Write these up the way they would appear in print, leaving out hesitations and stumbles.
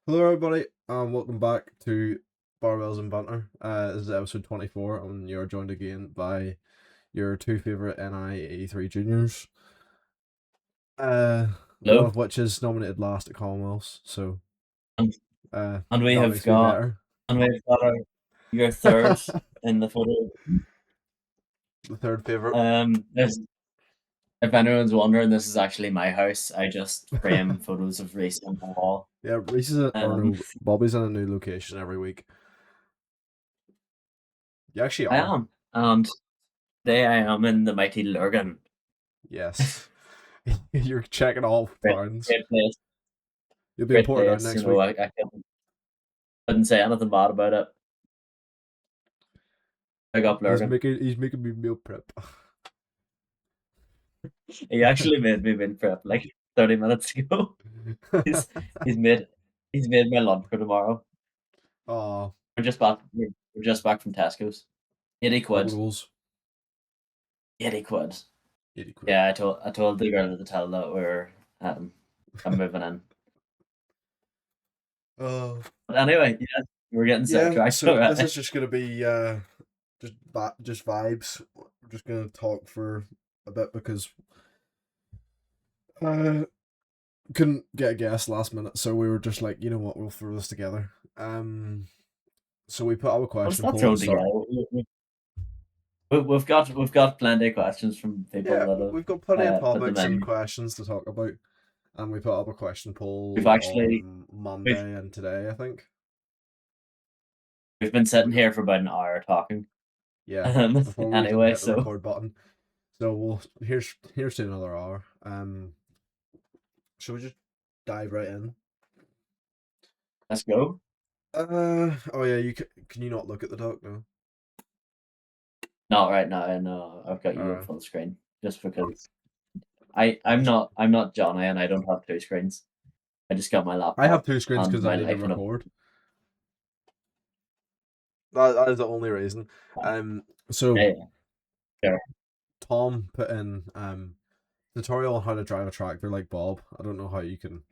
Hello, everybody, and welcome back to Barbells and Banter. This is episode 24, and you're joined again by your two favourite NI83 juniors, one Hello. of which is nominated last at Commonwealths, so And, and we that have makes me got better. your third in the photo. The third favourite. This, if anyone's wondering, this is actually my house. I just frame photos of Reese on the wall. Yeah, Reese is or Um, no, Bobby's in a new location every week. You actually I are. am, and today I am in the mighty Lurgan. Yes. You're checking all Great, towns. great place, You'll be great imported out place. next week. I couldn't say anything bad about it. Big up Lurgan. He's making me meal prep. He actually made me meal prep like 30 minutes ago. He's he's made he's made my lunch for tomorrow. Oh, We're just back from Tesco's. 80 double quid. goals. 80 quid. 80 quid. Yeah, I told the girl at the till that I'm moving in. Oh. But anyway, yeah, we're getting Yeah, sidetracked so this already. is just gonna be just vibes. We're just gonna talk for a bit because uh couldn't get a guest last minute, so we were just like, you know what, we'll throw this together. So we put out a What's question that poll at the thrown start. together? We've got plenty of questions from people Yeah, that we've got plenty of have put them topics and in. questions to talk about, and we put up a question We've poll actually on we've Monday and today, I think. we've been So sitting we got here for about an hour talking. yeah before we even Anyway, hit the so record button. So we'll here's to another hour. Should we just dive right in? let's go. Oh yeah, can you not look at the doc now? Not right now, I know I've got you up Alright. full screen just because I'm not Johnny and I don't have two screens. I just got my I have laptop two screens and because I my need to life in a record. That is the only reason. So yeah, sure. Tom put in tutorial on how to drive a tractor like Bob. I don't know how you can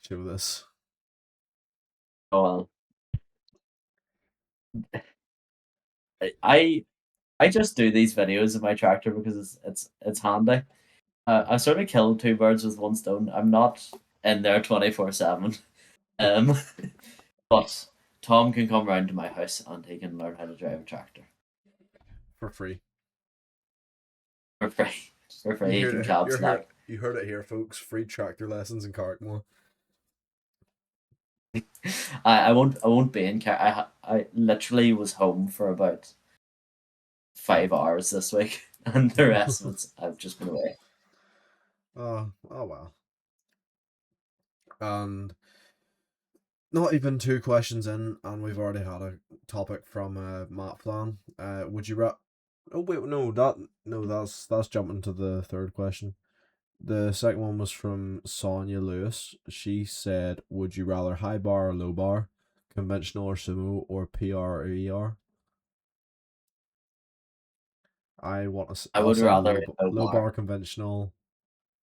show this. Oh well. I I just do these videos of my tractor because it's handy. I sort of killed two birds with one stone. I'm not in there 24/7. Um, but Tom can come round to my house and he can learn how to drive a tractor For free. for free. For free, he can cab slack. You heard it here, folks. Free tractor lessons in Carrickmore. I won't be in car. I literally was home for about 5 hours this week, and the rest of it I've just been away. Oh well. And not even two questions in, and we've already had a topic from Matt Flan. Would you Oh wait, that's jumping to the third question. The second one was from Sonia Lewis. She said, "Would you rather high bar or low bar, conventional or sumo, or PR or ER?" I I'll would say rather no low bar. bar conventional,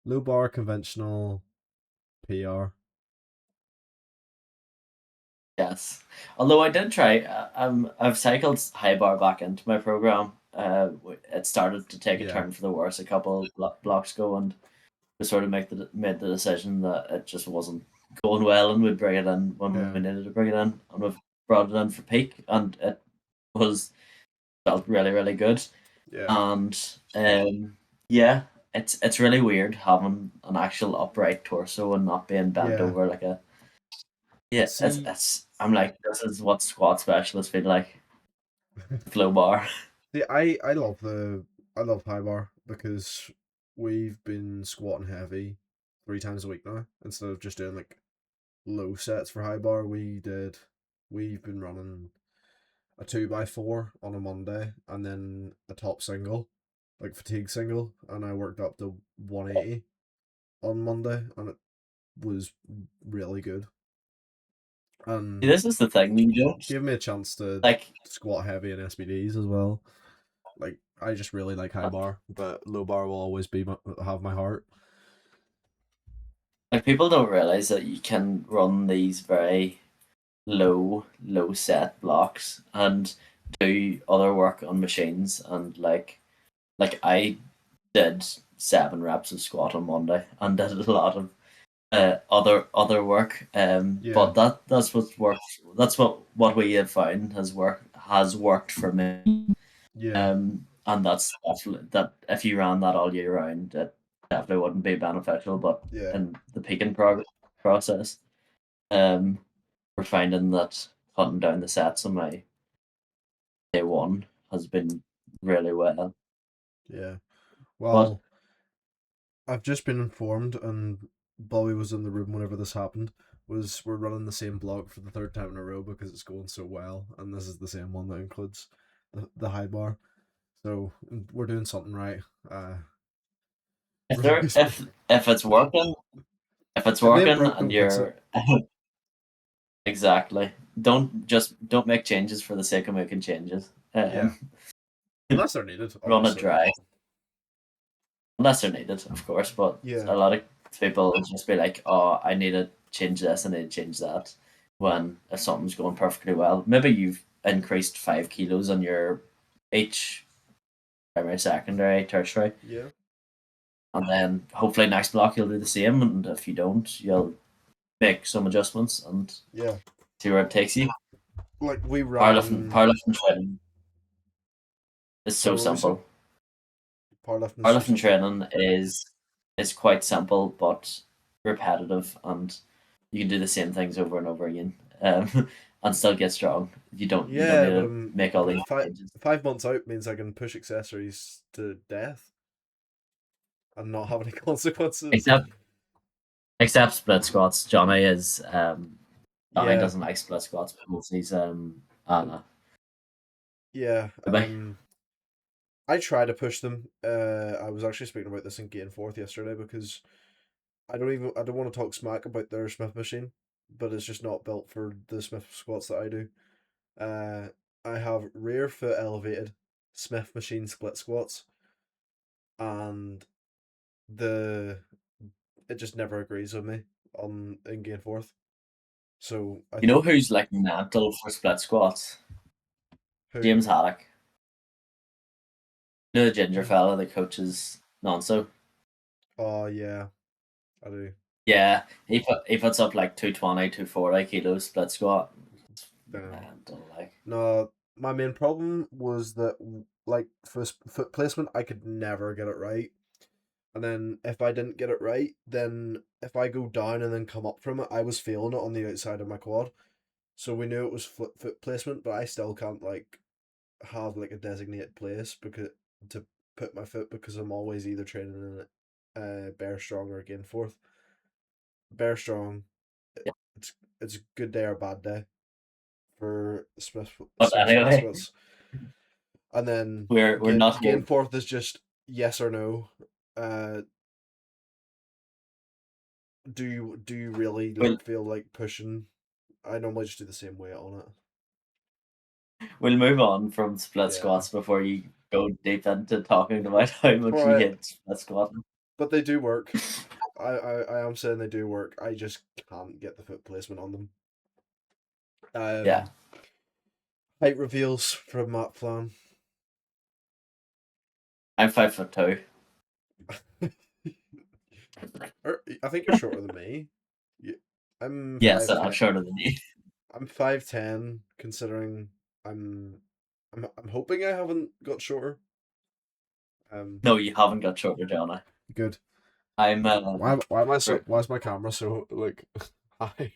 low bar conventional, PR. Yes, although I did try. I've cycled high bar back into my program. It started to take a Yeah, turn for the worse a couple of blocks ago, and we sort of made the decision that it just wasn't going well, and we'd bring it in when yeah, we needed to bring it in, and we've brought it in for peak, and it was felt really really good, yeah, and yeah, it's really weird having an actual upright torso and not being bent yeah. over like a yeah. See, It's I'm like this is what squat specialists feel like. Flow bar. see, I love high bar because we've been squatting heavy 3 times a week now instead of just doing like low sets for high bar. We've been running a 2x4 on a Monday and then a top single, like fatigue single, and I worked up to 180 on Monday, and it was really good See, and this is the thing. You don't gave me a chance to like squat heavy in SBDs as well. Like I just really like high bar, but low bar will always have my heart. like people don't realize that you can run these very low set blocks and do other work on machines, and like I did 7 reps of squat on Monday and did a lot of other work. Yeah, But that's what's worked. That's what we have found has worked for me. yeah, And that's definitely that if you ran that all year round, it definitely wouldn't be beneficial. But yeah, in the peaking process, um, we're finding that cutting down the sets on my day one has been really well. yeah. But Well, I've just been informed, and Bobby was in the room whenever this happened. Was we're running the same block for the third time in a row because it's going so well, and this is the same one that includes the high bar. So we're doing something right. if there Roy's, if it's working, if it's if it ain't working broke, and don't fix it. you're exactly, don't make changes for the sake of making changes. Yeah, unless they're needed, Run it obviously. dry unless they're needed, of course. But Yeah, a lot of people will just be like, "Oh, I need to change this, I need to change that." When if something's going perfectly well, maybe you've increased 5 kilos on your each primary, secondary, tertiary, yeah, and then hopefully next block you'll do the same. And if you don't, you'll make some adjustments and yeah. see where it takes you. Like we Powerlifting, ran. powerlifting training is So so what were we saying? simple. Powerlifting is so Powerlifting simple. training is quite simple but repetitive, and you can do the same things over and over again, and still get strong. You don't Yeah, need but to make all these five changes. 5 months out means I can push accessories to death and not have any consequences. Except except split squats. Johnny Yeah, doesn't like split squats because he's yeah. maybe. I try to push them. I was actually speaking about this in Gain Fourth yesterday because I don't want to talk smack about their Smith machine, but it's just not built for the Smith squats that I do. Uh, I have rear foot elevated Smith machine split squats, and the it just never agrees with me on in Gain Fourth. So I You know think who's like mental for split squats? who? James Haddock. You know the ginger fella that coaches Nonso. Oh yeah, I do. Yeah, he puts up like 220, 240 kilos split squat. Damn. Mental, like. No, my main problem was that like for foot placement, I could never get it right. And then if I didn't get it right, then if I go down and then come up from it, I was feeling it on the outside of my quad. So we knew it was foot placement, but I still can't like have like a designated place because to put my foot because I'm always either training in Bear Strong or Gain Fourth. Bear Strong, Yeah. it's it's a good day or bad day for But Smith split anyway, squats. And then we're not Gain here. Fourth is just yes or no. Uh, do you really We'll like feel like pushing? I normally just do the same weight on it. we'll move on from split Yeah. squats before you go deep into talking about how much you Alright, hate split squatting. but they do work. I am saying they do work. I just can't get the foot placement on them. Yeah, Height reveals from Matt Flan. I'm 5'2". I think you're shorter than me. You, I'm Yes, five I'm ten. shorter than you. I'm 5'10", considering I'm I'm hoping I haven't got shorter. Um, No, you haven't got shorter, Johnny. good. I'm Why am I so for- why is my camera so like high?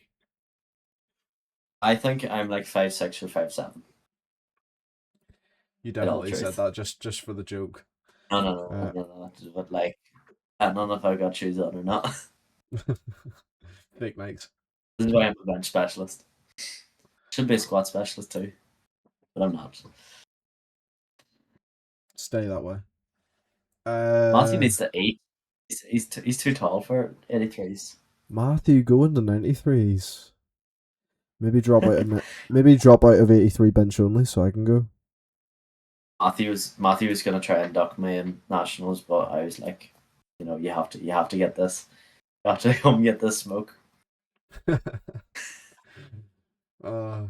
I think I'm like 5'6" or 5'7". You In all definitely said truth, that just for the joke. no, no, no, Uh, no, no, no. But like, I don't know if I got shoes on or not. fake nights. This is why I'm a bench specialist. Should be a squat specialist too, but I'm not. Stay that way. Matthew needs to eat. He's too tall for 83s. Matthew going to 93s. Maybe drop out of 83 bench only so I can go. Matthew was gonna try and duck me in nationals, but I was like, you have to get this. got to come get this smoke. uh,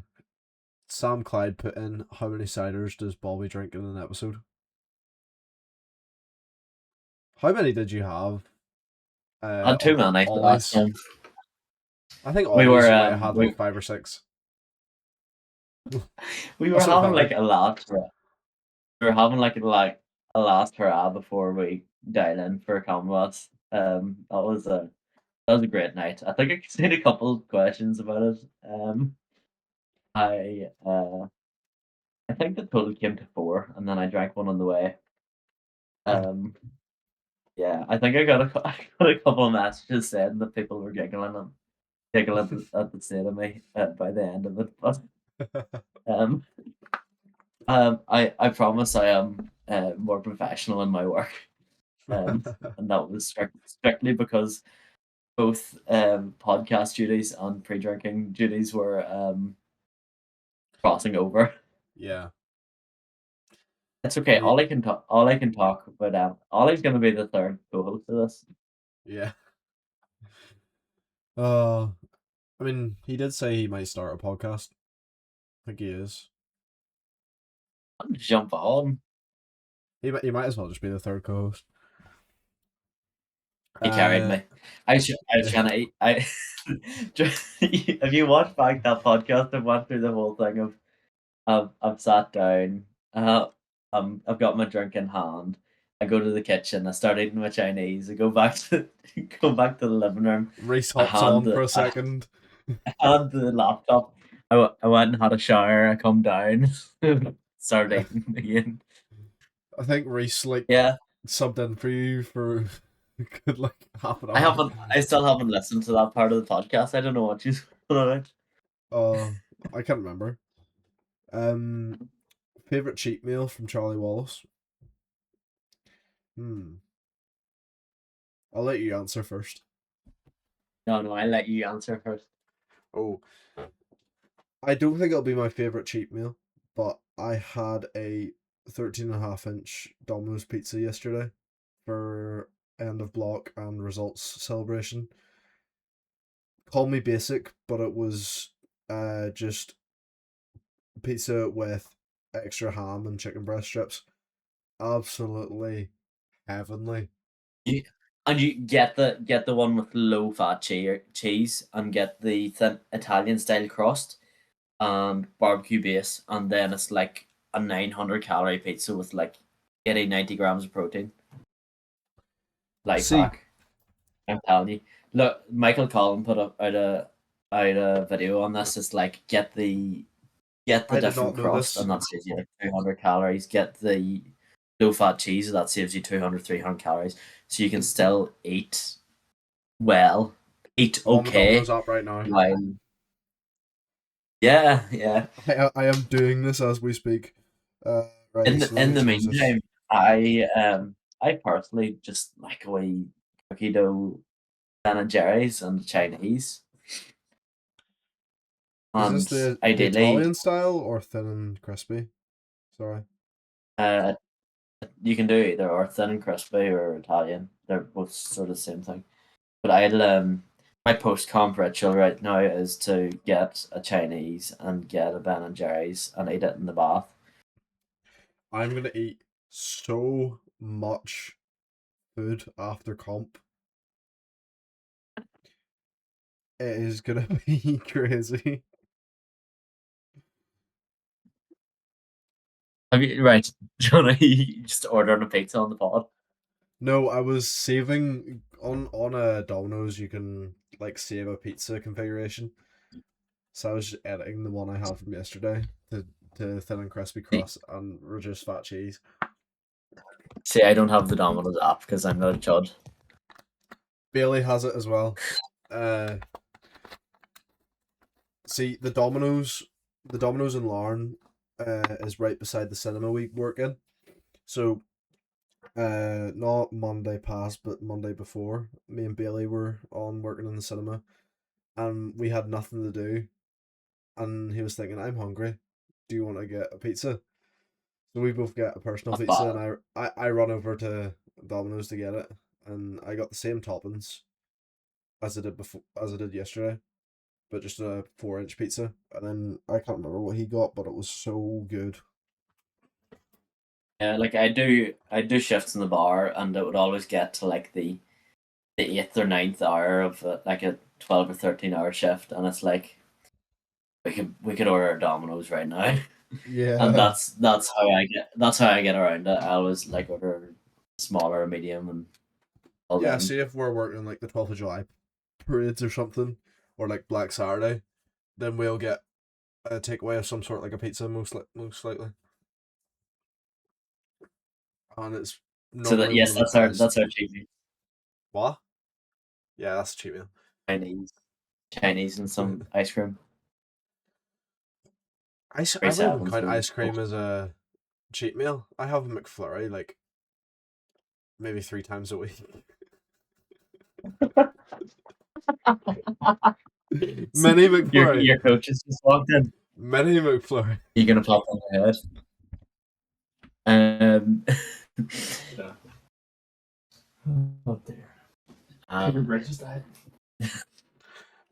Sam Clyde put in, how many ciders does Bobby drink in an episode? How many did you have? Not too Of many the last Ollie's? time. I think We Ollie's were you might have had like 5 or 6. we were That's not having bad. like a lot. We were having a last hurrah before we dialed in for combat. That was a great night. I think I seen a couple of questions about it. I I think the total came to 4, and then I drank one on the way. Um, yeah, I think I got I got a couple of messages saying that people were giggling at the state of me by the end of it. But um, I promise I am more professional in my work. And that was strictly because both podcast duties and pre-drinking duties were crossing over. Yeah. It's okay. Me, All I can talk about. Ollie's going to be the third co-host of this. yeah. Uh, I mean, he did say he might start a podcast. I think he is. I'm gonna jump on. He might as well just be the third co-host. He carried Uh, me. I was trying to. I if you watch back that podcast, I went through the whole thing of I've sat down. I've got my drink in hand. I go to the kitchen. I start eating my Chinese. I go back to go back to the living room. Reese I hops hand on for the a second. I had the laptop. I went and had a shower. I come down, started eating again. I think Reese like Yeah, subbed in for you for good like half an I hour. haven't. I still haven't listened to that part of the podcast. I don't know what you put on it. Uh, I can't remember. Favorite cheat meal from Charlie Wallace. Hmm. I'll let you answer first. No, no. I let you answer first. Oh, I don't think it'll be my favorite cheat meal, but I had a 13.5-inch Domino's pizza yesterday for end of block and results celebration. Call me basic, but it was just pizza with extra ham and chicken breast strips. Absolutely heavenly. You, and you get the one with low fat cheese, and get the thin Italian style crust and barbecue base, and then it's like a 900 calorie pizza with like 90 grams of protein. Life See, hack. I'm telling you. Look, Michael Collin put out a video on this. It's like get the I did not different know crust, this. and that saves you like 200 calories. Get the low fat cheese, that saves you 200, 300 calories. So you can still eat well, eat I'm on the Domino's okay. app right now. While yeah, yeah. I am doing this as we speak. Right, so let In me the change this. meantime, I personally just like a wee cookie dough Ben and Jerry's and Chinese, Is this and the ideally, Italian style or thin and crispy? Sorry. uh, you can do either or thin and crispy or Italian. They're both sort of the same thing. But I'll my post comp ritual right now is to get a Chinese and get a Ben and Jerry's and eat it in the bath. I'm gonna eat so much food after comp. It is gonna be crazy. Have you right, Jonah? You just ordering a pizza on the pod. No, I was saving on a Domino's. You can like save a pizza configuration. So I was just editing the one I had from yesterday to thin and crispy crust and reduced fat cheese. See, I don't have the Domino's app because I'm not a chud. Bailey has it as well. Uh, See the Domino's in Larne, is right beside the cinema we work in. So, not Monday past, but Monday before, me and Bailey were on working in the cinema, and we had nothing to do, and he was thinking, "I'm hungry. Do you want to get a pizza?" So we both get a personal That's pizza, bad. and I run over to Domino's to get it, and I got the same toppings, as I did yesterday, but just a 4-inch pizza. And then I can't remember what he got, but it was so good. Yeah, like I do shifts in the bar, and it would always get to like the 8th or 9th hour of like a 12 or 13 hour shift, and it's like we could order Domino's right now, Yeah. and that's how I get around it. I always like order smaller, medium, and all Yeah, them. see if we're working like the 12th of July parades or something, or like Black Saturday, then we'll get a takeaway of some sort, like a pizza, most likely. And it's So that normally one yes, of the best. that's our cheat meal. What? Yeah, that's a cheap meal. Chinese, and some ice cream. I Three wouldn't even sevens count and ice cream as a cheat meal. I have a McFlurry like maybe 3 times a week. Many McFlurry. Your coaches just walked in. Many McFlurry. You're gonna pop on my head. Um. Yeah. Oh dear. Breakfast diet.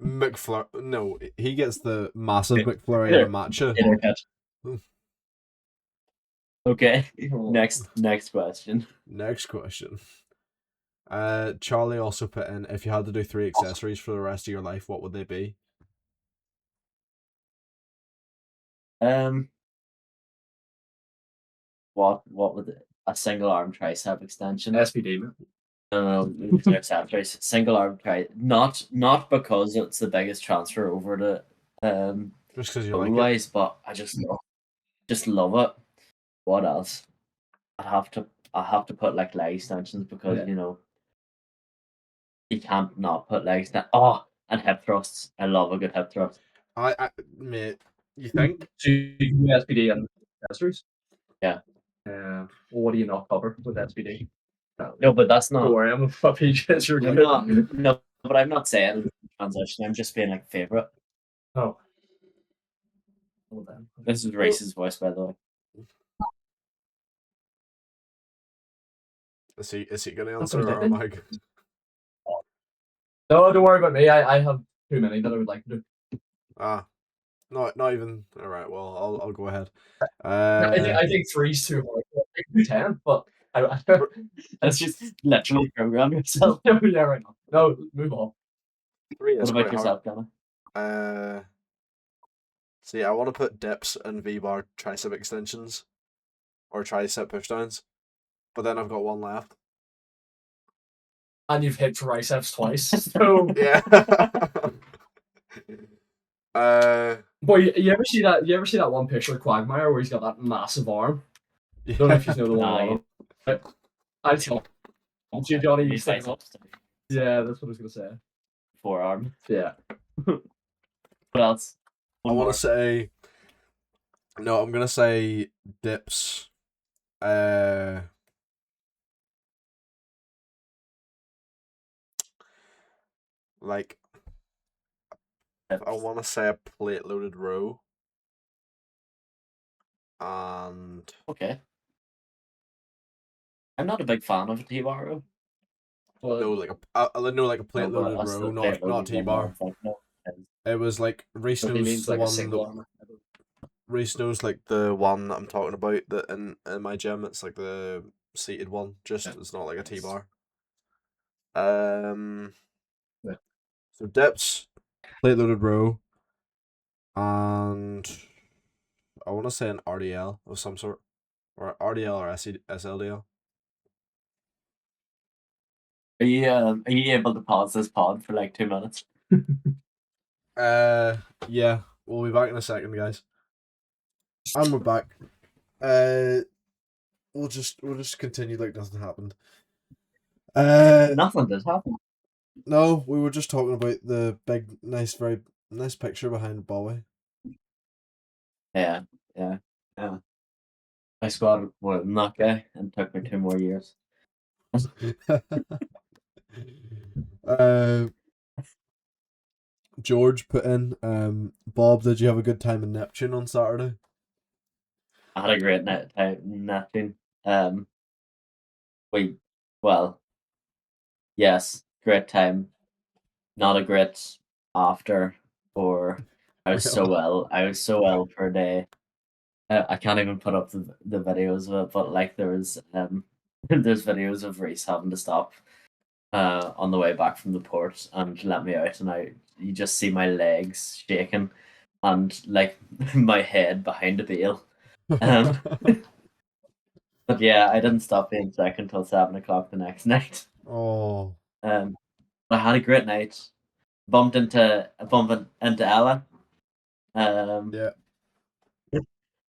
McFlurry. No, he gets the massive Okay. McFlurry Here. and a matcha. Dinner catch. Okay. Next question. Next question. Charlie also put in, if you had to do 3 accessories for the rest of your life, what would they be? What would a single arm tricep extension? SPD, man. No, accessories. Single arm tri. Not because it's the biggest transfer over to Just because you like it. wise, but I just love it. What else? I have to put like leg extensions because Yeah. You can't not put leg extensions. Oh, and hip thrusts. I love a good hip thrust. Mate, you think? So you can do SPD and accessories? Yeah. Well, what do you not cover with SPD? No, but that's not. Don't worry, I'm a puppy. You're good. No, but I'm not saying transition. I'm just being like favorite. Oh. Well then. This is Reese's voice, by the way. Is he gonna answer or am I? No, don't worry about me. I have too many that I would like to do. Not even. All right. Well, I'll go ahead. I think 3's too hard. I can do 10, but Let's just literally program yourself. yeah, right now. No, move on. 3 is What about quite yourself, Connor? hard. See, I want to put dips and V-bar tricep extensions, or tricep pushdowns, but then I've got one left. And you've hit triceps twice. So Yeah. boy, you ever see that? You ever see that one picture of Quagmire where he's got that massive arm? I don't know if you know the one. I tell you, Johnny. He's like, Yeah, that's what I was gonna say. Forearm. Yeah. What else? I want to say. No, I'm gonna say dips. Like, I want to say a plate loaded row. And Okay. I'm not a big fan of a T-bar row. no, like a plate loaded row, not T-bar. It was like Reese knows like the a single one. arm. Reese knows like the one that I'm talking about. That in my gym, it's like the seated one. Just it's not like a T-bar. Yeah. So dips, plate loaded row, and I want to say an RDL of some sort, or RDL or SLDL. Are you able to pause this pod for like 2 minutes? Yeah, we'll be back in a second, guys. And we're back. We'll just continue like nothing happened. Nothing did happen. No, we were just talking about the big, nice, very nice picture behind Bowie. Yeah. I squatted more than that guy, and it took me 2 more years. George put in, Bob, did you have a good time in Neptune on Saturday? I had a great time in Neptune. Yes, great time. not a great after, or I was so Really? ill. I was so ill for a day. I can't even put up the videos of it, but like there was there's videos of Reese having to stop on the way back from the port and let me out, and you just see my legs shaking and like my head behind a bale. Um, but yeah, I didn't stop being sick until 7 o'clock the next night. Oh, I had a great night. Bumped into Ella. yeah.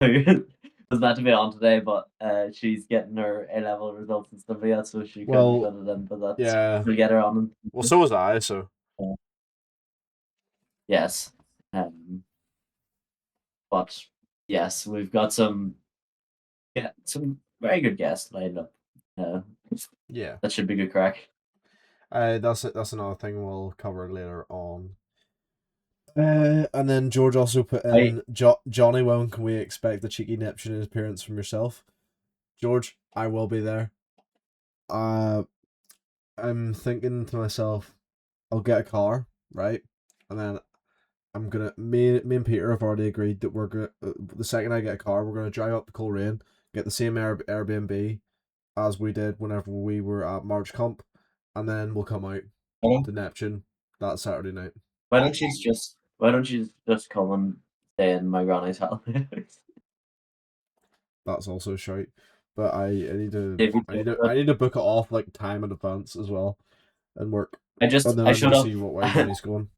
Who was meant to be on today, but she's getting her A level results and stuff like that, so she couldn't Well, fit it in. But that's yeah. we'll get her on. Well, so was I. So Yes. But yes, we've got some very good guests lined up. Uh, yeah. that should be good crack. That's another thing we'll cover later on. And then George also put I in Johnny. When can we expect the cheeky Neptune appearance from yourself, George? I will be there. I'm thinking to myself, I'll get a car, right, and then I'm gonna me and Peter have already agreed that we're gonna the second I get a car, we're gonna drive up to Coleraine, get the same Airbnb as we did whenever we were at March Comp, and then we'll come out to Neptune that Saturday night. why don't you just come and stay in my granny's house? That's also a shout. But I need to If you I do need to it. I need to book it off like time in advance as well, and work, and then I I need showed to up. see what way Johnny's going.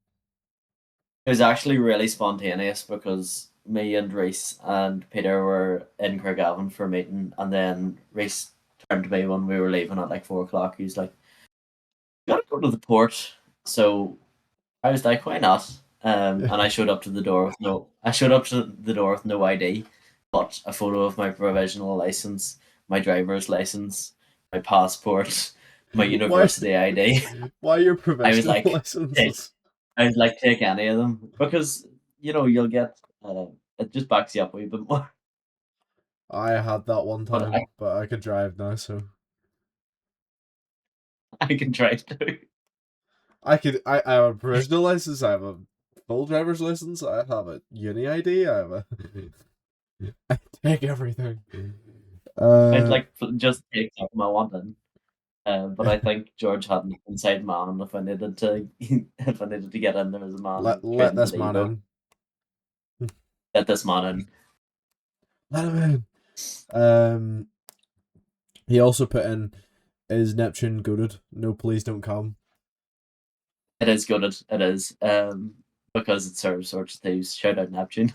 It was actually really spontaneous because me and Reese and Peter were in Craigavon for a meeting, and then Reese turned to me when we were leaving at like 4 o'clock. He's like, "You gotta go to the port." So I was like, "Why not?" And I showed up to the door with no ID, but a photo of my provisional license, my driver's license, my passport, my Why? university ID. Why your I was provisional like, licenses? take any of them because you'll get it just backs you up a wee bit more. I had that one But time, but I could drive now, so I can try to. I have a provisional license, I have a full driver's license, I have a uni ID, I have a I take everything. I'd like just take something I wanted. But I think George had an inside man if I needed to if I needed to get in there as a man let trading this the man Evo. in. Let this man in. Let him in. He also put in, is Neptune goated? No, please don't come. It is good. It is. Because it serves sorts of thieves. Shout out Neptune.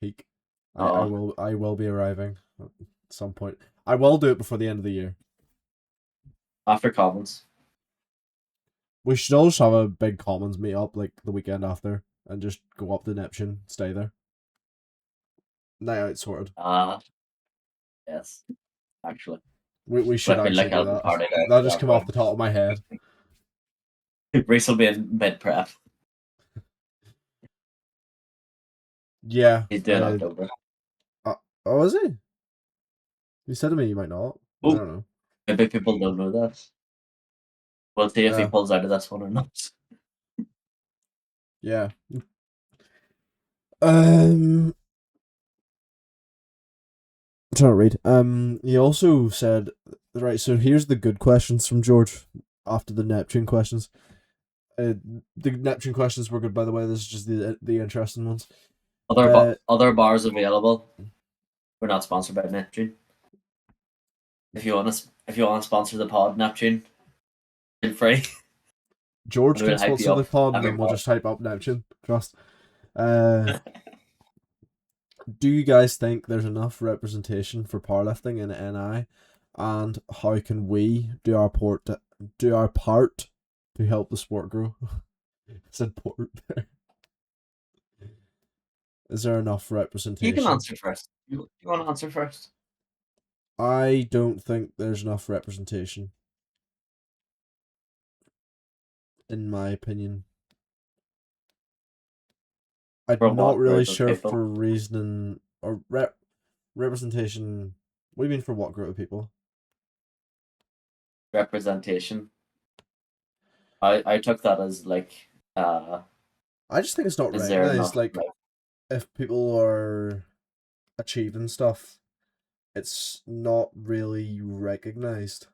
Peak. Oh, I will be arriving at some point. I will do it before the end of the year. after Commons. We should all just have a big commons meet up like the weekend after and just go up to Neptune, stay there. Night out sorted. Yes. Actually. We should But I feel actually like do I'll be that. party there That'll for just that come off point. the top of my head. Reese will be in mid prep. Yeah. He's doing October. Oh, is he? You said to me you might not. I Oh, don't know. maybe people don't know that. We'll see if he Yeah. pulls out of this one or not. Yeah. I'm trying to read. He also said, right, so here's the good questions from George after the Neptune questions. The Neptune questions were good, by the way. This is just the interesting ones. Other bars available. We're not sponsored by Neptune. If you want to sponsor the pod, Neptune, feel free. George We'll can hype you sponsor the up pod, and every then we'll bar. just hype up Neptune. Trust. Do you guys think there's enough representation for powerlifting in NI, and how can we do our part to help the sport grow? I said port there. Is there enough representation? You can answer first. You want to answer first? I don't think there's enough representation, in my opinion. I'm For not what really group of sure people? for reasoning or representation. What do you mean for what group of people? Representation. I took that as like, I just think it's not is there recognized. enough Like, if people are achieving stuff, it's not really recognized.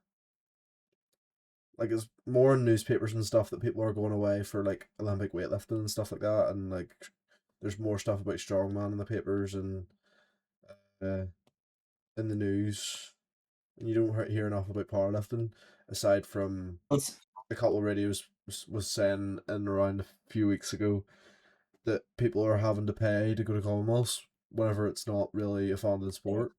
Like, it's more in newspapers and stuff that people are going away for like Olympic weightlifting and stuff like that, and like there's more stuff about strongman in the papers and uh, in the news, and you don't hear enough about powerlifting aside from It's, a couple of radios was saying in around a few weeks ago that people are having to pay to go to Commonwealths whenever it's not really a funded sport.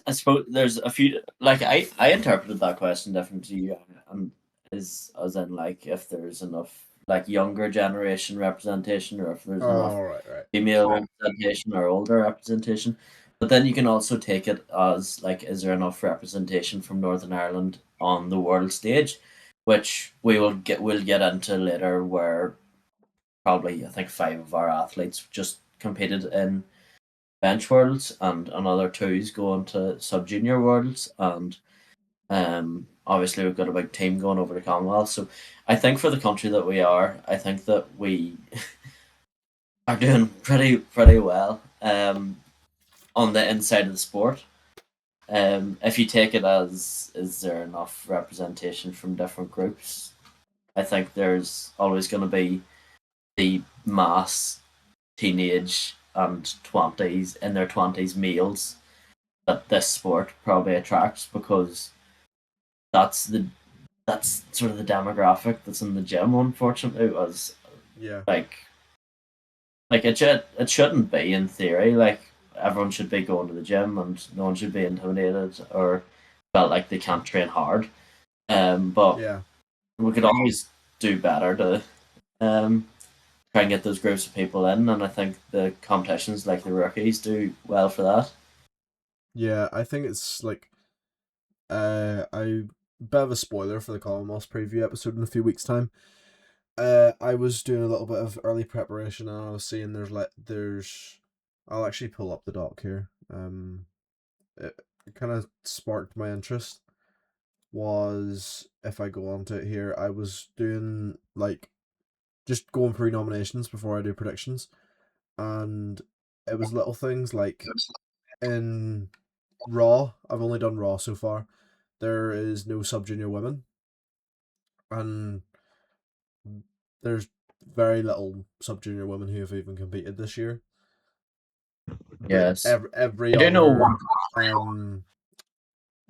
I suppose there's a few, like, I interpreted that question different to you, is as in like if there's enough like younger generation representation, or if there's enough Oh, right. female representation or older representation. But then you can also take it as like, is there enough representation from Northern Ireland on the world stage, which we'll get into later, where probably I think 5 of our athletes just competed in bench worlds, and another two's going to sub junior worlds, and obviously we've got a big team going over to Commonwealth. So I think for the country that we are, I think that we are doing pretty well on the inside of the sport. If you take it as, is there enough representation from different groups? I think there's always going to be the mass teenage and twenties in their twenties males that this sport probably attracts, because that's the that's sort of the demographic that's in the gym. Unfortunately, was Yeah. like it shouldn't be, in theory. Like, everyone should be going to the gym, and no one should be intimidated or felt like they can't train hard. But Yeah. we could always do better to try and get those groups of people in, and I think the competitions like the rookies do well for that. Yeah, I think it's like I bit of a spoiler for the Commonwealth preview episode in a few weeks' time. I was doing a little bit of early preparation, and I was seeing there's I'll actually pull up the doc here. It kind of sparked my interest. Was if I go on to it here, I was doing like just going through nominations before I do predictions, and it was little things like in Raw. I've only done Raw so far. There is no sub junior women, and there's very little sub junior women who have even competed this year. But Yes, every I do know other one.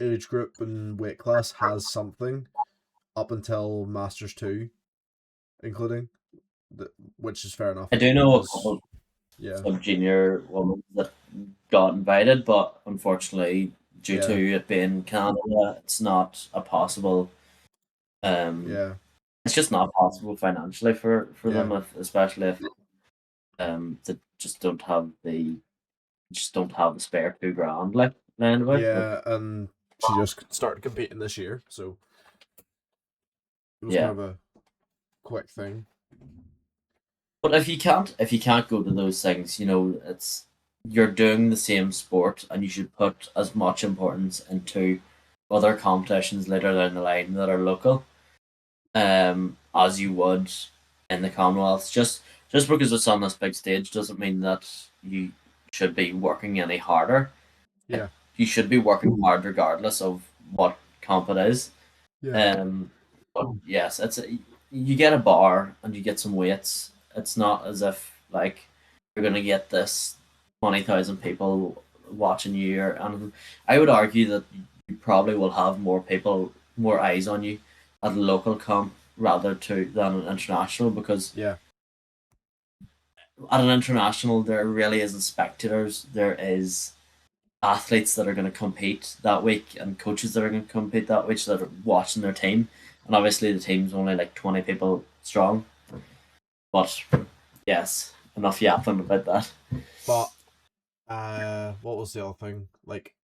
age group and weight class has something up until Masters 2, including which is fair enough. I do know a because couple yeah, of junior women that got invited, but unfortunately, due yeah, to it being Canada, it's not a possible. yeah, It's just not possible financially for yeah, them, especially if they just don't have the spare 2 grand like lying about. yeah, and she just started competing this year, so it was kind Yeah. of a quick thing. But if you can't go to those things, it's, you're doing the same sport, and you should put as much importance into other competitions later down the line that are local, as you would in the Commonwealth. Just because it's on this big stage doesn't mean that you should be working any harder. Yeah, You should be working hard regardless of what comp it is. yeah, But yes, you get a bar and you get some weights. It's not as if like you're gonna get this 20,000 people watching you or anything. I would argue that you probably will have more eyes on you at a local comp rather than an international, because yeah, at an international there really isn't spectators. There is athletes that are going to compete that week and coaches that are going to compete that week, so that are watching their team. And obviously the team's only like 20 people strong. But yes, enough yapping about that. but what was the other thing? Like,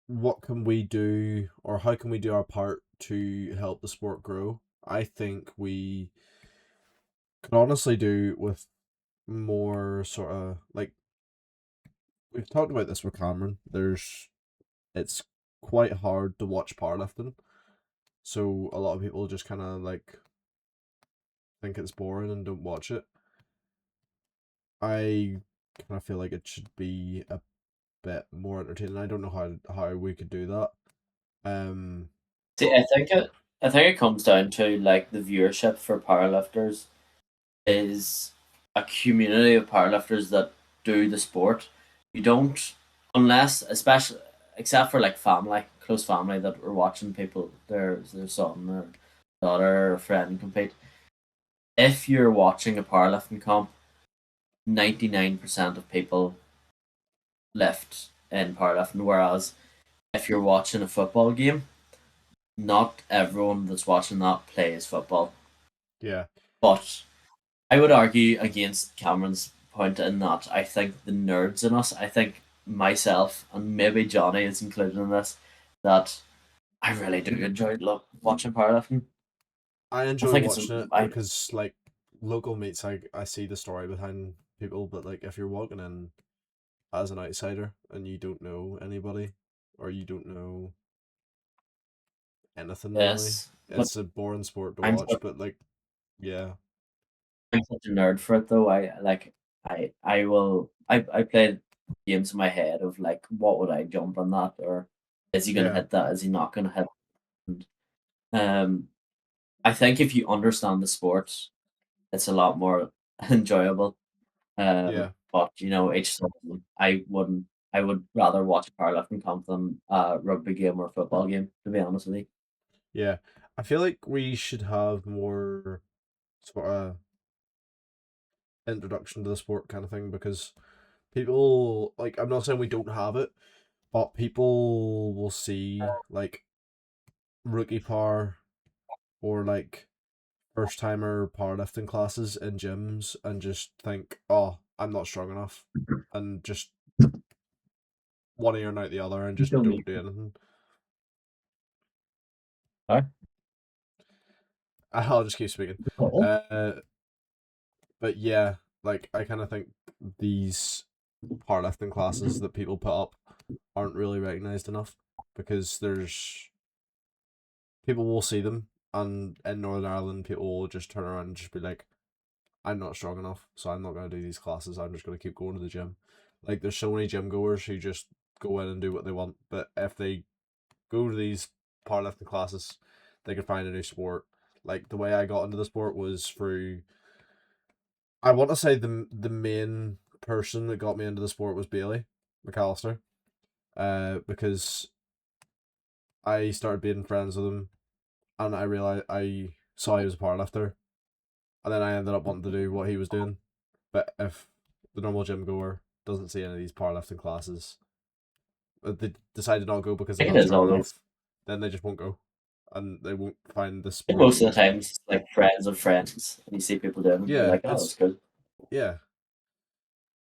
what can we do, or how can we do our part to help the sport grow? I think we could honestly do with more sort of like we've talked about this with Cameron. It's quite hard to watch powerlifting, so a lot of people just kind of like think it's boring and don't watch it. I kind of feel like it should be a bit more entertaining. I don't know how we could do that. See, I think it comes down to like the viewership for powerlifters is a community of powerlifters that do the sport. You don't, unless, especially, except for like family, close family that are watching people, their son or daughter or friend compete. If you're watching a powerlifting comp, 99% of people lift in powerlifting, whereas if you're watching a football game, not everyone that's watching that plays football. Yeah. But I would argue against Cameron's point in that I think the nerds in us, I think myself and maybe Johnny is included in this, that I really do enjoy watching powerlifting. I I enjoy think watching it because like local meets, I see the story behind people, but like if you're walking in as an outsider and you don't know anybody or you don't know anything really, yes, but it's a boring sport to I'm watch. But like, yeah, I'm such a nerd for it though. I played games in my head of like what would I jump on that, or is he gonna yeah, hit that? Is he not gonna hit? And, I think if you understand the sport, it's a lot more enjoyable. yeah, But you know, each to their own. I wouldn't. I would rather watch a powerlifting comp than a rugby game or a football game. To be honest with you. yeah. I feel like we should have more sort of introduction to the sport kind of thing because people like I'm not saying we don't have it, but people will see like rookie power or like first timer powerlifting classes in gyms and just think, oh, I'm not strong enough, and just one ear and out the other and You just still don't need do anything. Sorry? I'll just keep speaking. football. But yeah, like I kind of think these powerlifting classes that people put up aren't really recognized enough because there's people will see them, and in Northern Ireland people will just turn around and just be like, I'm not strong enough, so I'm not going to do these classes. I'm just going to keep going to the gym. Like, there's so many gym goers who just go in and do what they want, but if they go to these powerlifting classes, they can find a new sport. Like, the way I got into the sport was through. I want to say the main person that got me into the sport was Bailey McAllister, because I started being friends with him, and I saw he was a powerlifter, and then I ended up wanting to do what he was doing. But if the normal gym goer doesn't see any of these powerlifting classes, they decide to not go because I they're think it not is strong always. enough, then they just won't go, and they won't find the I think sport. most of the time it's like friends of friends, and you see people doing it, and you're Yeah, like, oh, that's good. yeah,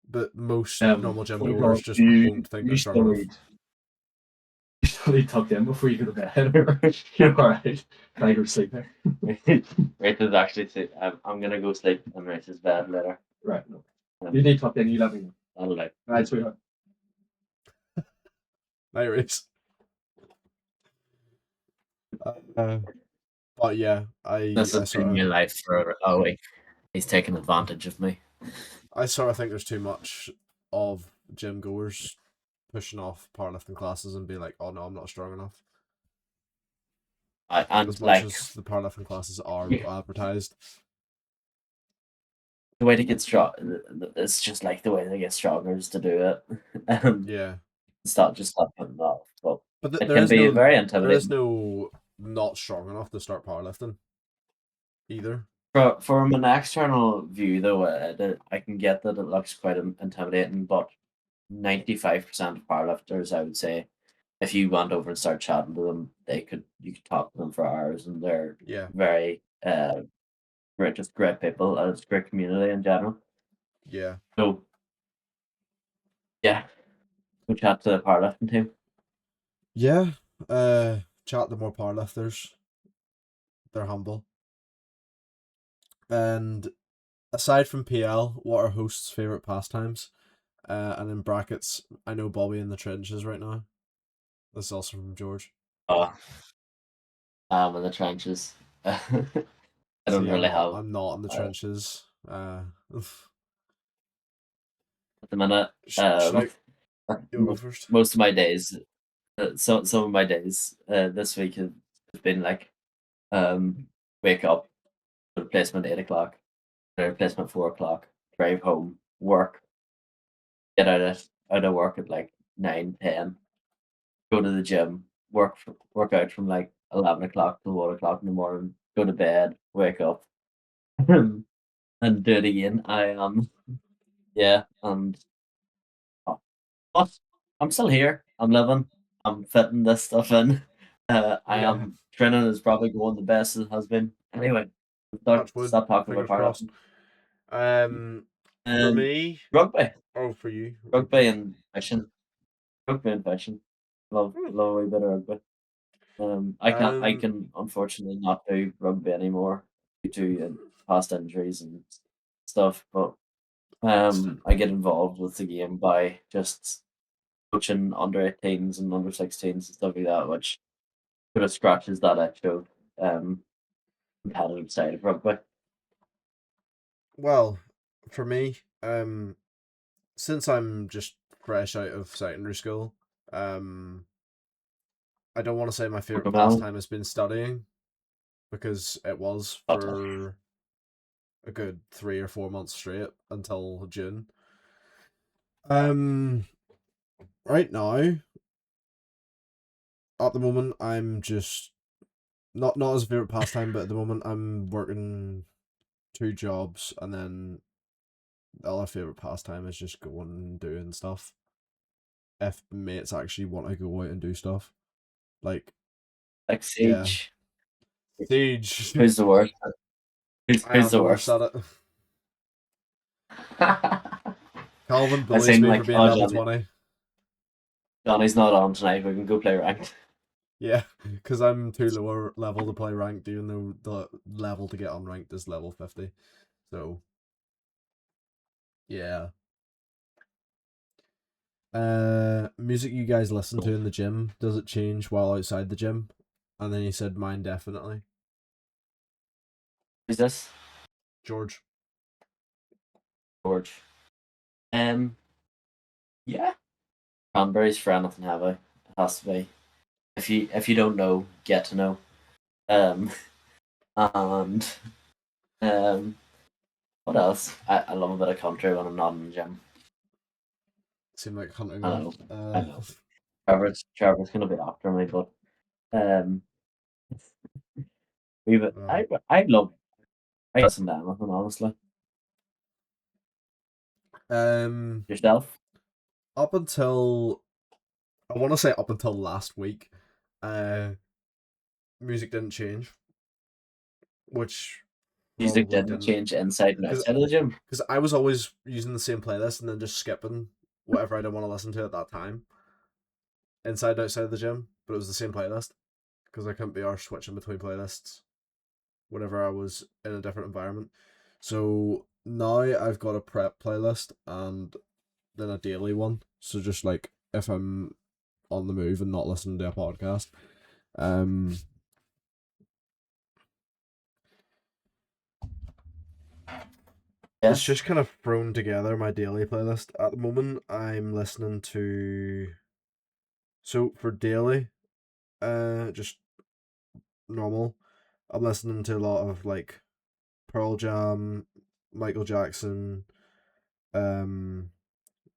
but most normal gym Oh goers God, just you won't think they're you strong still enough. need you still need tucked in before you go to bed. You're all right. Can I go to sleep there? Rach is actually I'm gonna go sleep in Rach's bed later. Right. No. You need tucked in. You let me know. That'll do. Right, sweetheart. Night race. But yeah, This I has sort been your of life for a week. He's taking advantage of me. think there's too much of gym goers pushing off powerlifting classes and being like, oh no, I'm not strong enough. And As much like as the powerlifting classes are Yeah. advertised. the way to get strong, it's just like the way to get stronger is to do it. Yeah, Stop putting it off. But but it there can is be no very intimidating. not strong enough to start powerlifting either. From an external view, though, I can get that it looks quite intimidating, but 95% of powerlifters, I would say, if you went over and started chatting to them, you could talk to them for hours, and they're Yeah, very just great people, and it's a great community in general. yeah, So yeah, go chat to the powerlifting team. yeah. Chat to more powerlifters. They're humble. And aside from PL, what are hosts' favorite pastimes? And in brackets, I know Bobby in the trenches right now. This is also from George. Uh, I'm in the trenches. I don't See, really I'm not, have I'm not in the uh, trenches. at the minute. Should I you go Mo- first? most of my days, some of my days this week have been like wake up, replacement 8 o'clock, replacement 4 o'clock, drive home, work, get out of work at like 9, 10, go to the gym, work out from like 11 o'clock to 1 o'clock in the morning, go to bed, wake up, and do it again. Yeah, and but I'm still here. I'm living. I'm fitting this stuff in. I Yeah. am training is probably going the best it has been. Anyway, stop, Touch wood. stop talking Fingers about crossed. powerlifting. For me, Rugby, for you, rugby and fishing, rugby and fishing. Love a wee bit of rugby. I can unfortunately not do rugby anymore due to past injuries and stuff. But I get involved with the game by just coaching under 18s and under 16s and stuff like that, which sort of scratches that extra competitive side of rugby. Well, for me, since I'm just fresh out of secondary school, I don't want to say my favorite Well, pastime has been studying, because it was for a good 3 or 4 months straight until June. Right now, at the moment, I'm just not as a favorite pastime, but at the moment, I'm working 2 jobs, and then the other favorite pastime is just going and doing stuff. If mates actually want to go out and do stuff, like Siege. Siege. Who's the worst? Who's I am the the worst worst? at it. Calvin I bullies seem me like for being level Johnny, 20. Johnny's not on tonight. We can go play ranked. Yeah, because I'm too lower level to play ranked, even though the level to get on ranked is level 50. So, yeah. Music you guys listen to in the gym, does it change while outside the gym? And then he said mine definitely. Who's this? George. George. Yeah. Cranberries for anything heavy. It has to be. If you don't know, get to know. And what else? I love a bit of country when I'm not in the gym. Seemed like hunting. I know. Trevor's gonna be after me, but I love listen to anything, honestly. Yourself? Up until, I want to say up until last week, music didn't change, which Music probably didn't change inside and outside of the gym. because I was always using the same playlist and then just skipping whatever I don't want to listen to at that time, inside outside of the gym. But it was the same playlist because I couldn't be arsed switching between playlists whenever I was in a different environment. So now I've got a prep playlist and then a daily one. So just like if I'm on the move and not listening to a podcast, Yes. it's just kind of thrown together my daily playlist. At the moment, I'm listening to. So for daily, just normal. I'm listening to a lot of like Pearl Jam, Michael Jackson,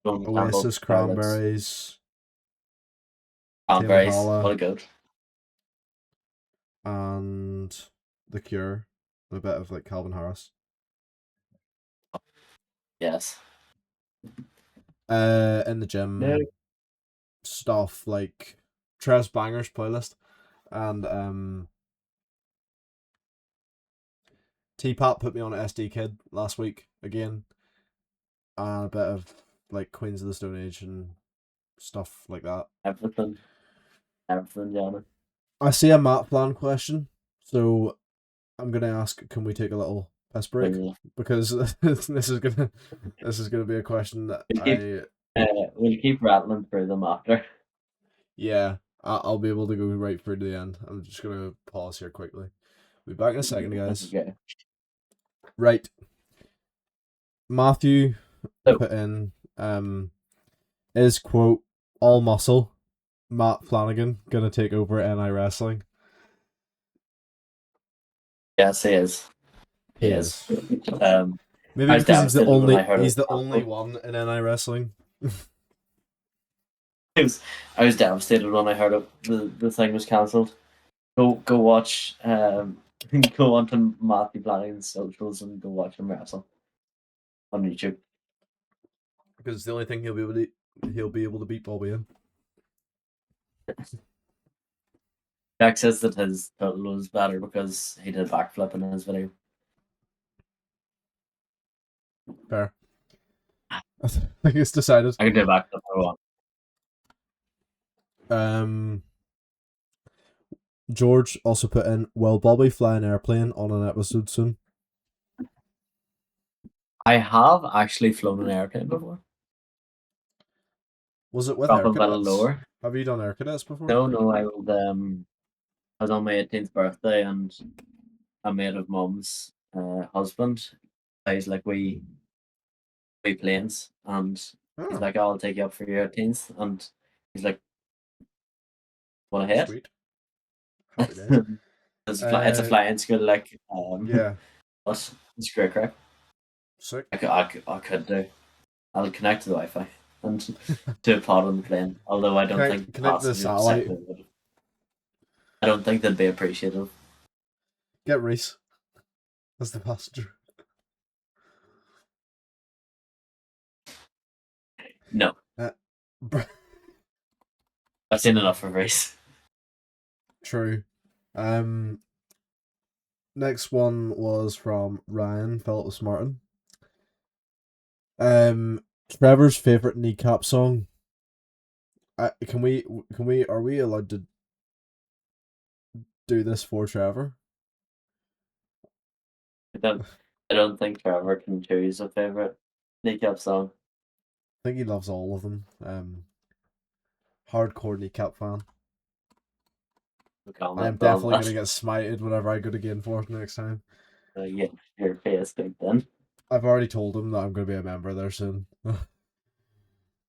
Oasis, Cranberries, Tame Impala, what a goat. and The Cure, and a bit of like Calvin Harris. Yes. In the gym, stuff like Tres Bangers playlist, and T-Pat put me on SD Kid last week again, and a bit of like Queens of the Stone Age and stuff like that. Everything, Johnny. I see a Matt plan question, so I'm gonna ask: can we take a little piss break? Because this is gonna be a question that we'll keep rattling through them after. Yeah, I'll be able to go right through to the end. I'm just gonna pause here quickly. We'll be back in a second, guys. Okay. Right. Matthew Oh. put in is quote all muscle. Matt Flanagan gonna take over NI Wrestling. Yes, he is. He He is. Maybe Maybe because he's the only one in NI Wrestling. I was devastated when I heard it, the thing was cancelled. Go watch go onto Matthew Flanagan's socials and go watch him wrestle on YouTube. Because it's the only thing he'll be able to beat Bobby in. Jack says that his total was better because he did a backflip in his video. Fair. I think it's decided. I can do a backflip if I want. George also put in, will Bobby fly an airplane on an episode soon? I have actually flown an airplane before. Was it with Drop air a little cadets? lower. Have you done air cadets before? No, I was on my 18th birthday and a mate of mum's husband plays like we planes, and he's like, I'll take you up for your 18th, and he's like, want to hit? Sweet. Happy days. It's a flying school, like yeah. But it's great crack. Sick. I could do. I'll connect to the Wi-Fi and do a pod on the plane. Although I don't think connect to the satellite. I don't think they'd be appreciative. Get Reese as the passenger. No. I've seen enough of Reese. True. Next one was from Ryan Phillips Martin. Trevor's favorite kneecap song. Are we allowed to do this for Trevor? I don't think Trevor can choose a favorite kneecap song. I think he loves all of them. Hardcore kneecap fan. I'm definitely gonna get smited whenever I go to Game Force next time. Yeah, your face big then. I've already told him that I'm gonna be a member there soon.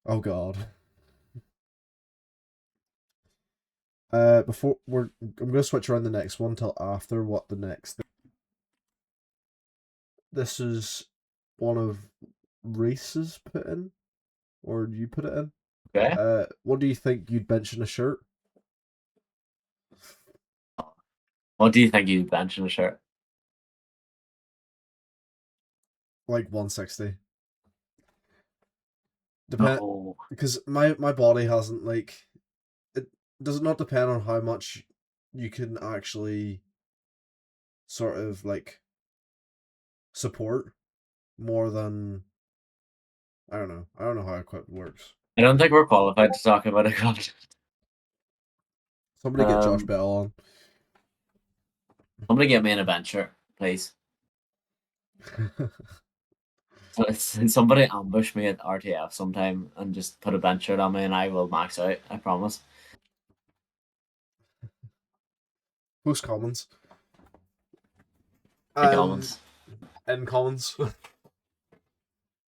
Oh god. I'm gonna switch around the next one till after what the next. This is one of Reese's put in, or you put it in. Okay. What do you think you'd bench in a shirt? What do you think you'd bench in a shirt? Like 160. No. Because my body hasn't like. It does not depend on how much you can actually sort of like support more than I don't know how equipment works. I don't think we're qualified to talk about it. Somebody get Josh Bell on. Somebody get me an adventure, please. Somebody ambush me at RTF sometime and just put a bench shirt on me and I will max out, I promise. Post comments. Comments. In comments.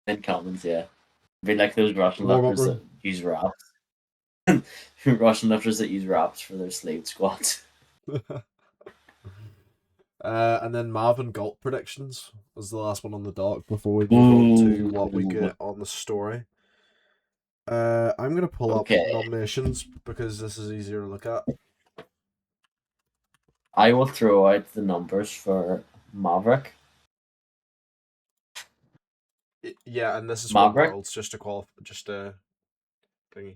In comments, yeah. Be like those Russian lifters that use wraps. Russian lifters that use wraps for their sleeve squats. And then Marvin Galt predictions was the last one on the dock before we move on to what we get on the story. I'm gonna pull up nominations because this is easier to look at. I will throw out the numbers for Maverick. Yeah, and this is Maverick. Worlds, just a thingy.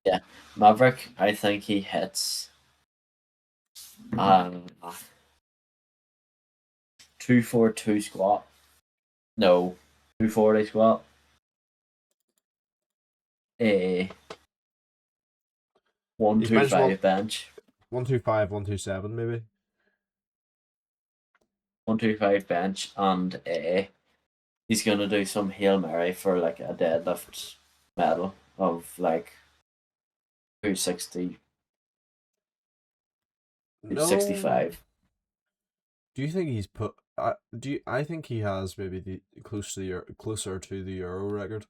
Yeah, Maverick. I think he hits 242 squat. No, 240 squat. 125 bench. 125, 127 maybe. 125 bench, and he's gonna do some Hail Mary for like a deadlift medal of like 260 No. 65. Do you think he's put? I think he has maybe the closer to the Euro record.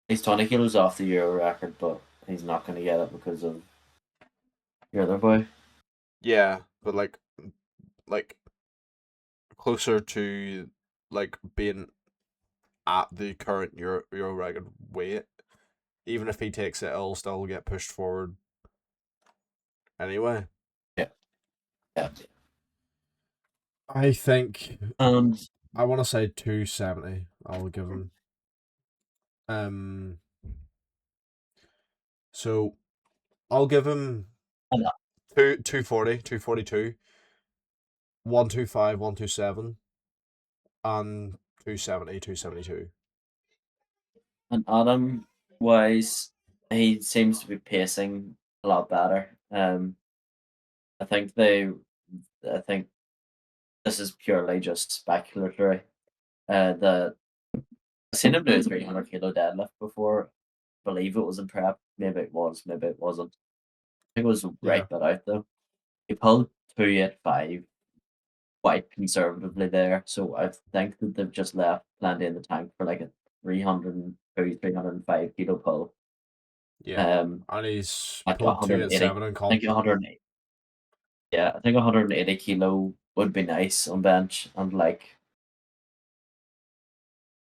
He's 20 kilos off the Euro record, but he's not going to get it because of your other boy. Yeah, but like closer to like being at the current Euro record weight. Even if he takes it, it'll still get pushed forward. Anyway. Yeah. I think And I want to say 270. I'll give him. So I'll give him 240, 242, 125, 127, and 270, 272. And Adam wise, he seems to be pacing a lot better. I think this is purely just speculatory. I've seen him do a 300 kilo deadlift before. I believe it was in prep. Maybe it was, maybe it wasn't. I think it was right but out though. He pulled 285 quite conservatively there. So I think that they've just left plenty in the tank for like a 302, 305 kilo pull. Yeah. And he's like pulled 287 in I comp. think 180. Yeah, I think 180 kilo would be nice on bench, and like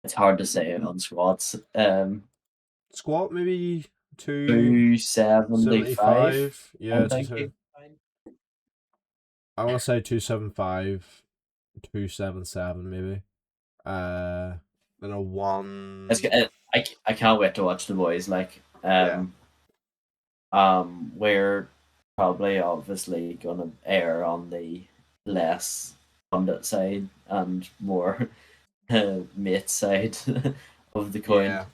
it's hard to say on squats. Squat maybe 275. Yeah, I think. I want to say 275, 277 maybe. Then a one. I can't wait to watch the boys. Like, we're probably obviously gonna err on the less pundit side and more mate side of the coin.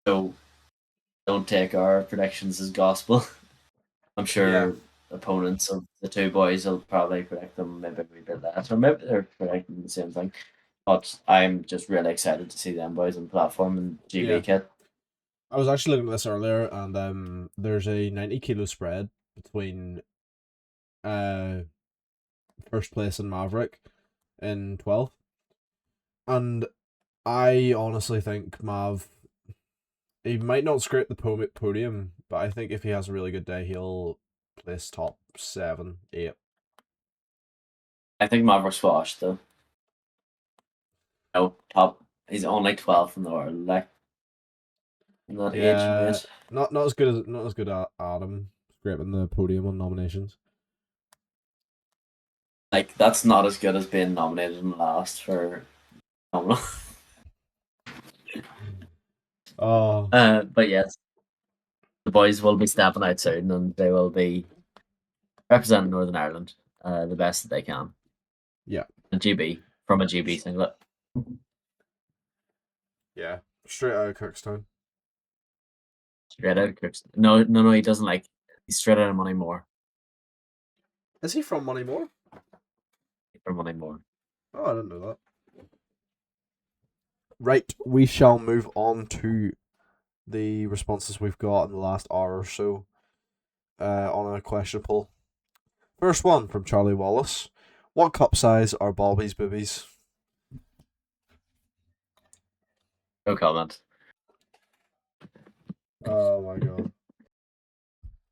So don't take our predictions as gospel. I'm sure opponents of the two boys will probably predict them maybe a wee bit less, or maybe they're predicting the same thing. But I'm just really excited to see them boys on the platform and GB kit. I was actually looking at this earlier, and there's a 90 kilo spread between first place and Maverick in 12th. And I honestly think Mav, he might not scrape the podium, but I think if he has a really good day, he'll place top 7, 8. I think Maverick's washed though. No, top. He's only 12 from the world, like. Not age, not as good as Adam scraping the podium on nominations. Like that's not as good as being nominated in last for nominal. But yes, the boys will be stepping out soon, and they will be representing Northern Ireland the best that they can. Yeah, a GB from a GB singlet. Yeah, straight out of Kirkstown. Straight out of Kirkstown. No, he doesn't like. He's straight out of Moneymore. Is he from Moneymore? From Moneymore. Oh, I didn't know that. Right, we shall move on to the responses we've got in the last hour or so on a question poll. First one from Charlie Wallace. What cup size are Bobby's boobies? No comment. Oh my god.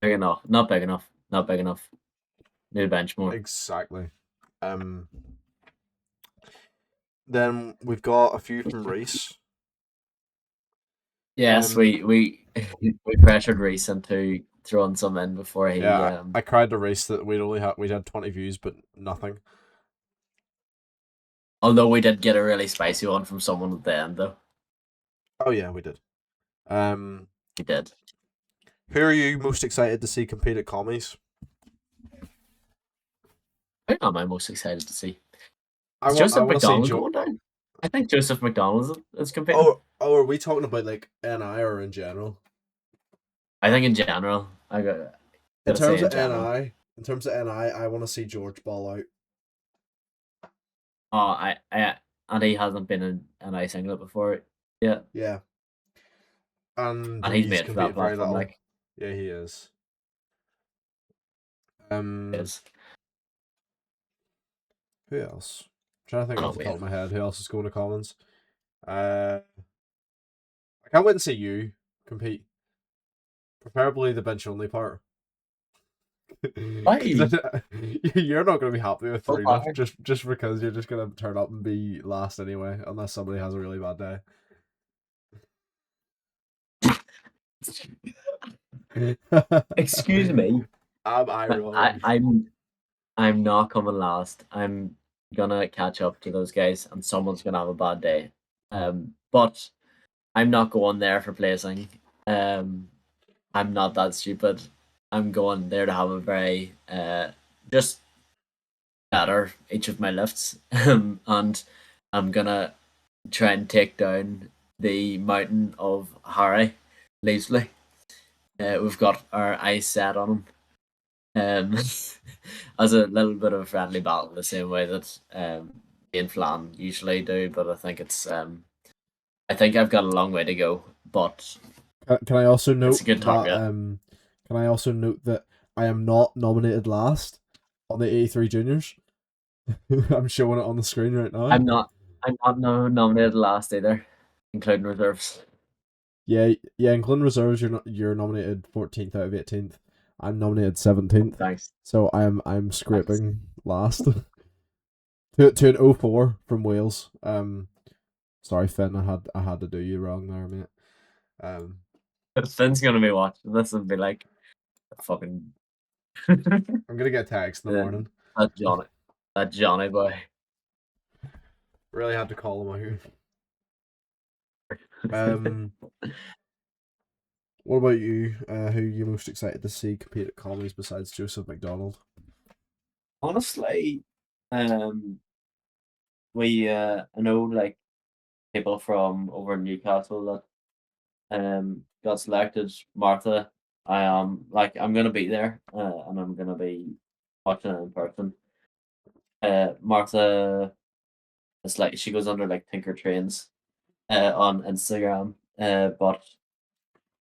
Big enough. Not big enough. Not big enough. Need a bench more. Exactly. Then we've got a few from Reese. Yes, we pressured Reese into throwing some in before he. Yeah, I cried to Reese that we'd had 20 views, but nothing. Although we did get a really spicy one from someone at the end, though. Oh yeah, we did. We did. Who are you most excited to see compete at commies? Who am I most excited to see? Joseph McDonald going down? I think Joseph McDonald is competing. Oh, are we talking about like NI or in general? I think in general. In terms of NI, I want to see George ball out. Oh, and he hasn't been in an NI singlet before. Yeah. Yeah. And he's made for that platform. Like, yeah, he is. Is Who else? I'm trying to think Oh, off the top yeah. of my head. Who else is going to Commons? I can't wait to see you compete. Preferably the bench only part. Why? 'Cause you're not going to be happy with So 3 far. just because you're just going to turn up and be last anyway, unless somebody has a really bad day. Excuse me. Am I wrong? I'm not coming last. I'm gonna catch up to those guys, and someone's gonna have a bad day. But I'm not going there for placing. I'm not that stupid. I'm going there to have a very just better each of my lifts, and I'm gonna try and take down the mountain of Harry Leasley. We've got our eyes set on him. As a little bit of a friendly battle, the same way that me and Flan usually do, but I think I think I've got a long way to go, but Can I also note it's a good target. Can I also note that I am not nominated last on the 83 juniors? I'm showing it on the screen right now. I'm not nominated last either, including reserves. Yeah, including reserves, you're nominated 14th out of 18th. I'm nominated 17th. Thanks. So I'm scraping last to an 04 from Wales. Sorry Finn, I had to do you wrong there, mate. If Finn's gonna be watching this and be like, fucking I'm gonna get a text in the Yeah. morning. that Johnny boy. Really had to call him out. What about you? Who are you most excited to see compete at comedies besides Joseph McDonald? Honestly, we I know like people from over in Newcastle that got selected. Martha, I am I'm gonna be there, and I'm gonna be watching it in person. Martha is like she goes under like Tinker Trains on Instagram. But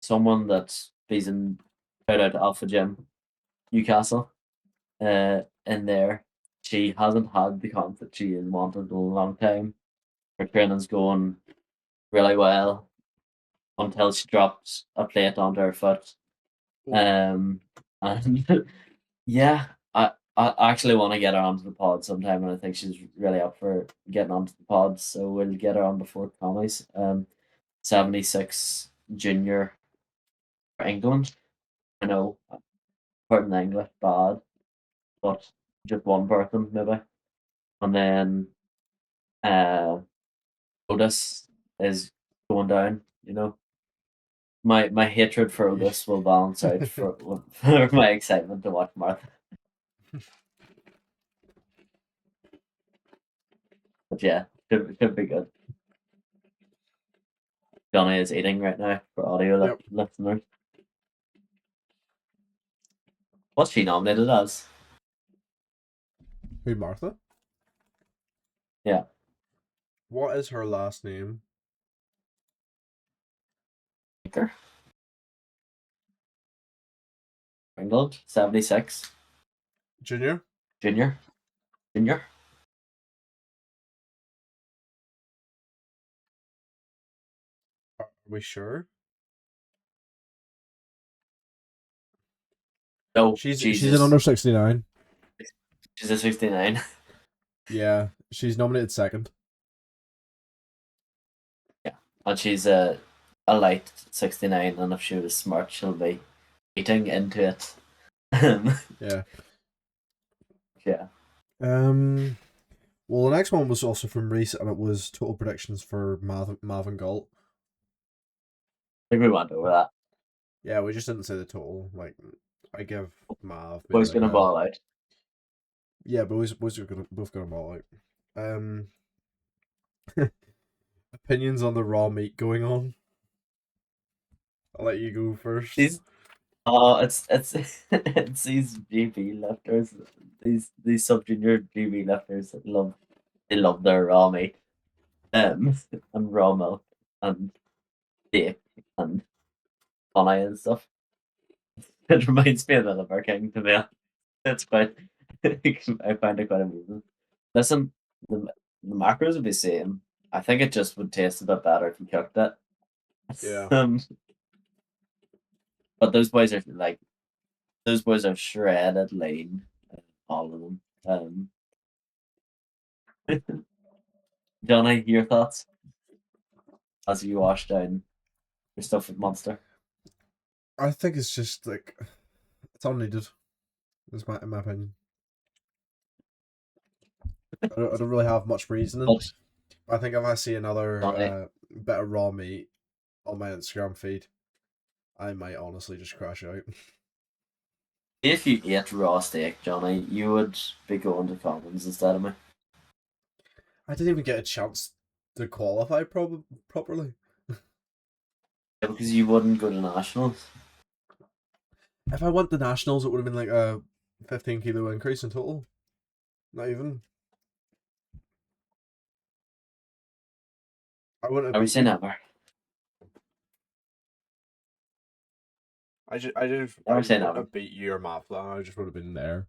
someone that's pleasing shout out to Alpha Gym Newcastle. In there, she hasn't had the comp that she wanted in a long time. Her training's going really well until she drops a plate onto her foot. And yeah, I actually want to get her onto the pod sometime, and I think she's really up for getting onto the pod. So we'll get her on before commies. 76 junior for England. I know, pardon the English, bad, but just one person maybe. And then Otis is going down. You know, my hatred for Otis will balance out for my excitement to watch Martha. But yeah, should be good. Johnny is eating right now for audio listeners. What's she nominated as? Who, Martha? Yeah. What is her last name? Tinker. England, 76. Junior? Junior. Are we sure? No, She's Jesus. an under 69. She's a 69. Yeah, she's nominated second. Yeah, and she's a light 69, and if she was smart, she'll be eating into it. Yeah. Yeah. Well, the next one was also from Reese, and it was total predictions for Marvin Galt. I think we went over that. Yeah, we just didn't say the total. Like, I give Mav. Boys gonna ball out. Yeah, boys are both gonna ball out. Opinions on the raw meat going on. I'll let you go first. It's it's these GB lifters, these sub junior GB lifters that love their raw meat, and raw milk and steak and honey and stuff. It reminds me of the Liver King to me. It's quite. I find it quite amusing. Listen, the macros would be same. I think it just would taste a bit better if you cooked it. Yeah. But those boys are shredded lean, all of them. Johnny, your thoughts as you wash down your stuff with Monster? I think it's just like it's unneeded. In my opinion. I don't really have much reasoning. But I think if I see another Johnny, bit of raw meat on my Instagram feed, I might honestly just crash out. if you ate raw steak, Johnny, you would be going to Commons instead of me. I didn't even get a chance to qualify properly. Yeah, because you wouldn't go to nationals. If I went to nationals, it would have been like a 15 kilo increase in total. Not even. I wouldn't have I would beat say you. never. I would say wouldn't never. have beat you or Matt Flan. I just would have been there.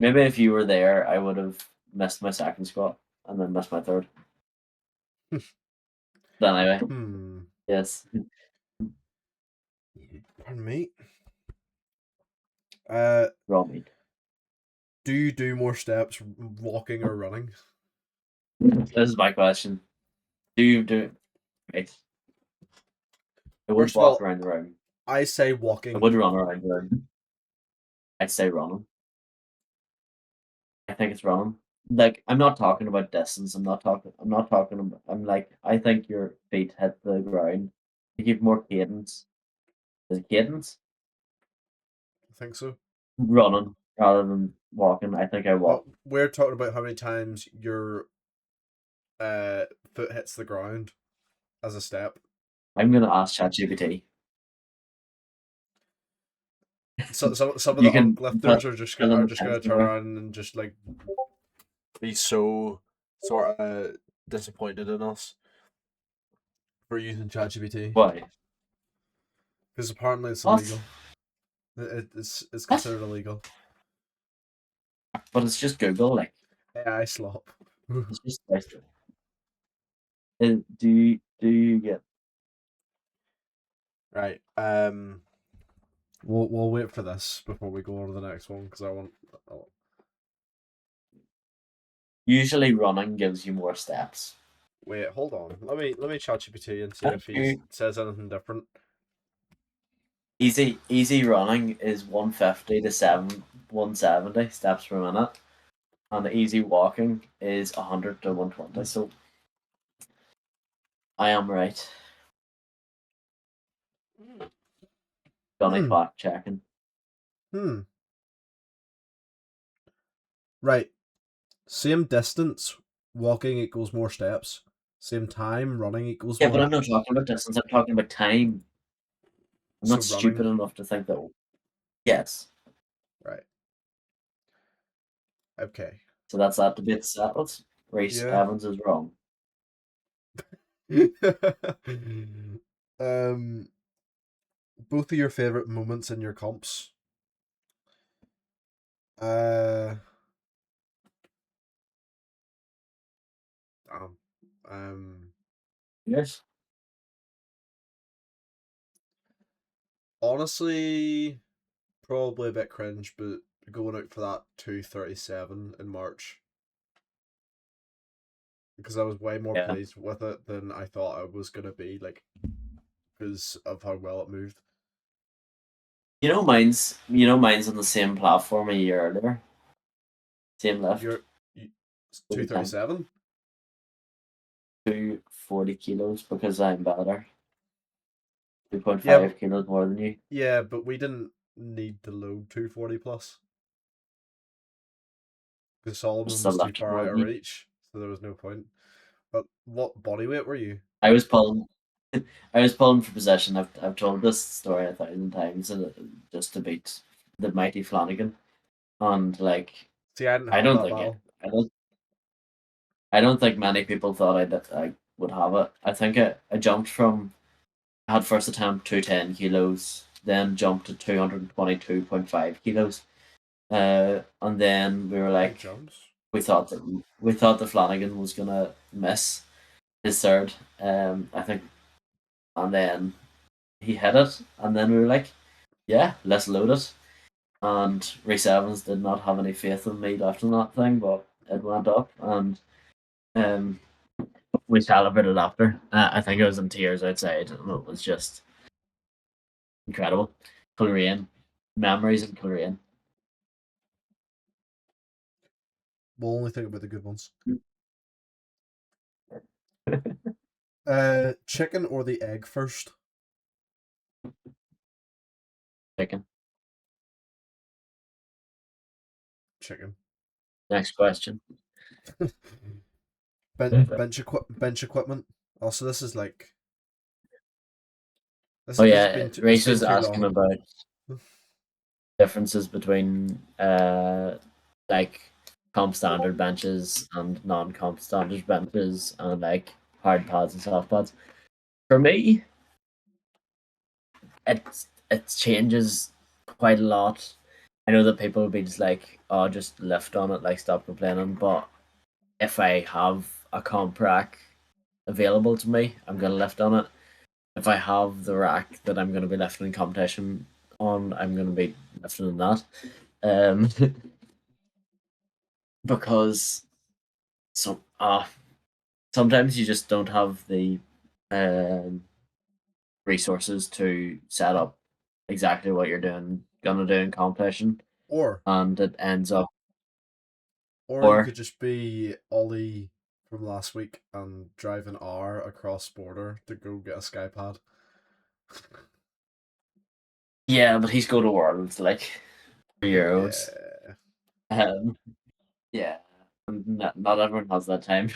Maybe if you were there, I would have missed my second squat and then missed my third. But anyway, yes. Pardon me. Raw meat. Do you do more steps walking or running? This is my question. Do you do right? I would First of walk all, around the room. I say I walking. would run around the room. I'd say running. I think it's running. Like I'm not talking about distance. I'm not talking about. I'm like I think your feet hit the ground. You give more cadence. Is it cadence? I think so. Running rather than walking. I think I But walk. we're talking about how many times your foot hits the ground as a step. I'm gonna ask ChatGPT. So some of You the can lifters put are just fill in the gonna text turn there. around and just like be so sort of disappointed in us for using ChatGPT Why? because apparently it's What? illegal. It's What? considered illegal. But it's just Google. Like AI slop. it's just. Do you get? Right. We'll wait for this before we go on to the next one because I want. Usually running gives you more steps. Wait, hold on. Let me ChatGPT and see if he says anything different. Easy running is 150 to 170 steps per minute, and the easy walking is 100 to 120. So I am right. Johnny fact checking. Right. Same distance, walking equals more steps. Same time, running equals Yeah, more. but I'm not talking about distance. I'm talking about time. I'm not So stupid running. enough to think that. Yes. Right. Okay. So that's that debate settled. Reese Yeah. Evans is wrong. Both of your favorite moments in your comps. Yes. Honestly, probably a bit cringe, but going out for that 237 in March. Because I was way more pleased with it than I thought I was gonna be, like, because of how well it moved. Mine's on the same platform a year earlier. Same lift. 237? 240 kilos because I'm better. 2.5 kilos more than you. Yeah, but we didn't need to load 240 plus. Because Solomon was too far out of reach, so there was no point. But what body weight were you? I was pulling for position. I've told this story 1,000 times, just to beat the mighty Flanagan, and like. See, I don't think many people thought I would have it. I think I jumped from. I had first attempt 210 kilos, then jumped to 222.5 kilos, And then we were like, Jumps. we thought that Flanagan was gonna miss his third. I think, and then he hit it, and then we were like, yeah, let's load it. And Rhys Evans did not have any faith in me after that thing, but it went up, and um, we celebrated after. I think I was in tears outside, and it was just incredible. Coleraine, memories in Coleraine. We'll only think about the good ones. Chicken or the egg first? Chicken. Chicken. Next question. bench equipment. Also, this is like. Oh This has yeah, been Rhys been was too asking long. about differences between like comp standard benches and non-comp standard benches, and like hard pads and soft pads. For me, it changes quite a lot. I know that people will be just like, oh, just lift on it, like stop complaining. But if I have a comp rack available to me, I'm gonna lift on it. If I have the rack that I'm gonna be lifting in competition on, I'm gonna be lifting on that. Um, because sometimes you just don't have the um, resources to set up exactly what you're gonna do in competition, Or and it ends up. you Or could just be Ollie from last week and drive an hour across border to go get a Skypad. yeah, but he's go to Worlds like Euros. Yeah. Yeah, not everyone has that time.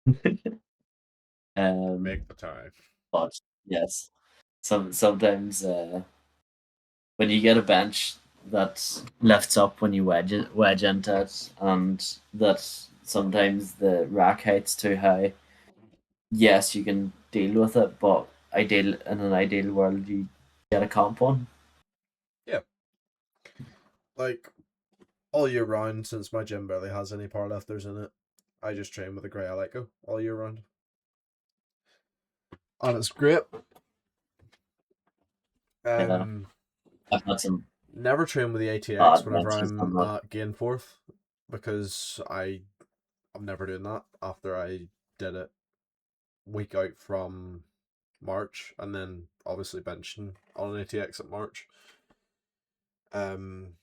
Make the time. But yes, sometimes when you get a bench that lifts up when you wedge into it, and that sometimes the rack height's too high. Yes, you can deal with it, but in an ideal world, you get a comp one. Yeah. Like all year round, since my gym barely has any powerlifters in it, I just train with a grey Alico all year round. And it's great. Yeah, I've had some Never train with the ATX bad whenever benches on I'm that. at Gainforth because I'm never doing that after I did it week out from March and then obviously benching on an ATX at March. Cameron,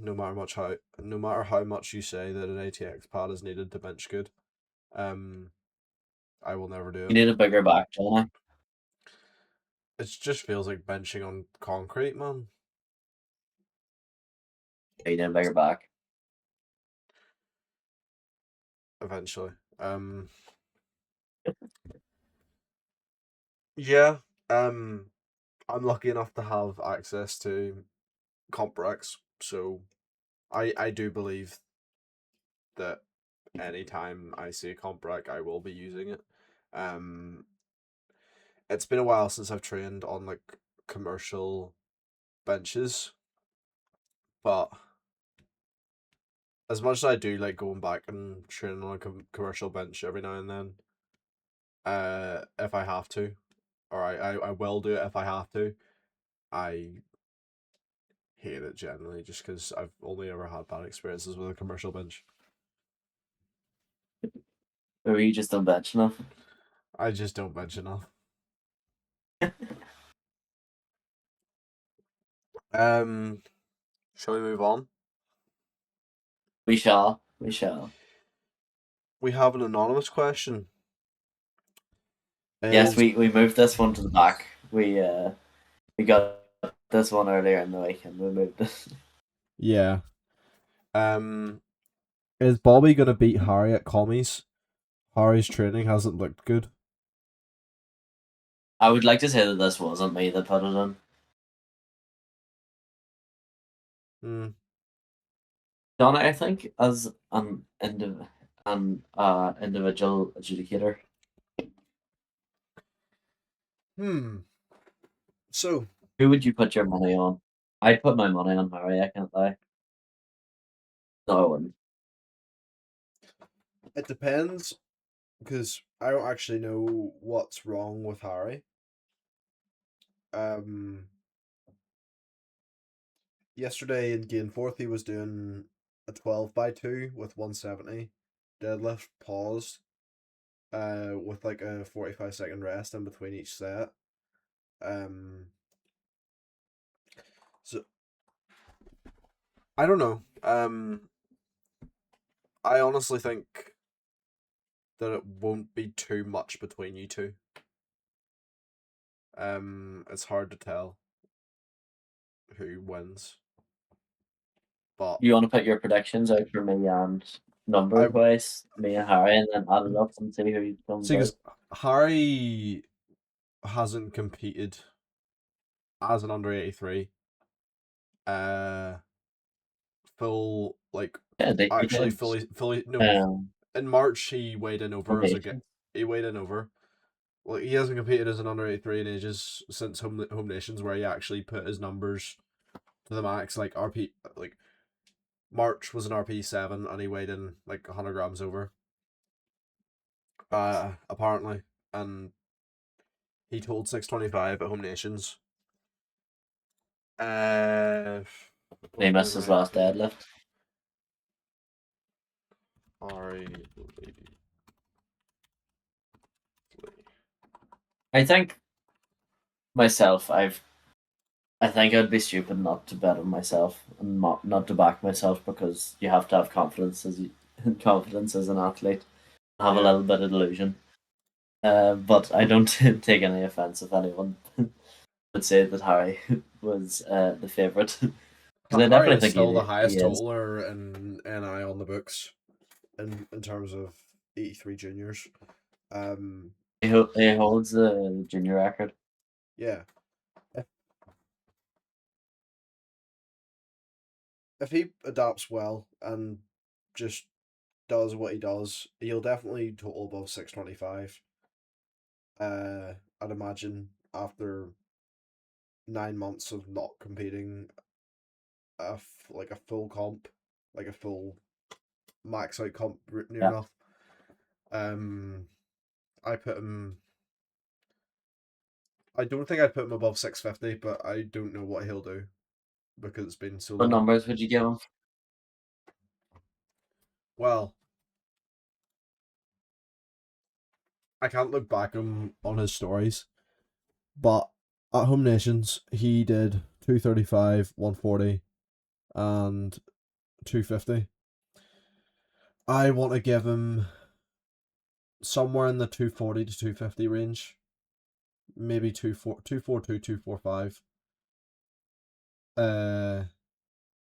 no matter how much you say that an ATX pad is needed to bench good, I will never do You it. need a bigger back, Johnny. It just feels like benching on concrete, man. You need a bigger back. Eventually. Yeah. I'm lucky enough to have access to comp racks, so I do believe that anytime I see a comp rack, I will be using it. It's been a while since I've trained on like commercial benches, but as much as I do like going back and training on a commercial bench every now and then, if I have to, or I will do it if I have to. I hate it generally just because I've only ever had bad experiences with a commercial bench. Or you just don't bench enough. I just don't bench enough. Shall we move on? We shall. We shall. We have an anonymous question. Yes, we moved this one to the back. We got this one earlier in the week and we moved it. Yeah. Is Bobby gonna beat Harry at commies? Harry's training hasn't looked good. I would like to say that this wasn't me that put it in. Donna, I think, as an individual adjudicator. So Who would you put your money on? I'd put my money on Harry, I can't lie. No, I wouldn't. It depends, because I don't actually know what's wrong with Harry. Yesterday in game fourth, he was doing a 12x2 with 170 deadlift paused, with like a 45-second rest in between each set. So I don't know. I honestly think that it won't be too much between you two. It's hard to tell who wins. But You want to put your predictions out for me and number wise, me and Harry, and then add it up and see who comes out. because Harry hasn't competed as an under 83. Full like actually fully no. In March he weighed in over as a he weighed in over. Well, he hasn't competed as an under 83 in ages since Home Nations, where he actually put his numbers to the max. Like RP, like March was an RP 7, and he weighed in like 100 grams over. Apparently, and he told 625 at Home Nations. He missed his last deadlift. I think myself, I think I'd be stupid not to bet on myself and not to back myself, because you have to have confidence as an athlete, have a little bit of delusion. But I don't take any offense if anyone would say that Harry was the favourite. Because I definitely think still the highest totaler in NI on the books in terms of 83 juniors. He holds the junior record. Yeah. If he adapts well and just does what he does, he'll definitely total above 625. I'd imagine after 9 months of not competing like a full comp, like a full max out comp near enough. I put him. I don't think I'd put him above 650, but I don't know what he'll do because it's been so long. What numbers would you give him? Well, I can't look back on his stories, but at Home Nations he did 235, 140, and 250. I want to give him somewhere in the 240 to 250 range. Maybe 242, 245.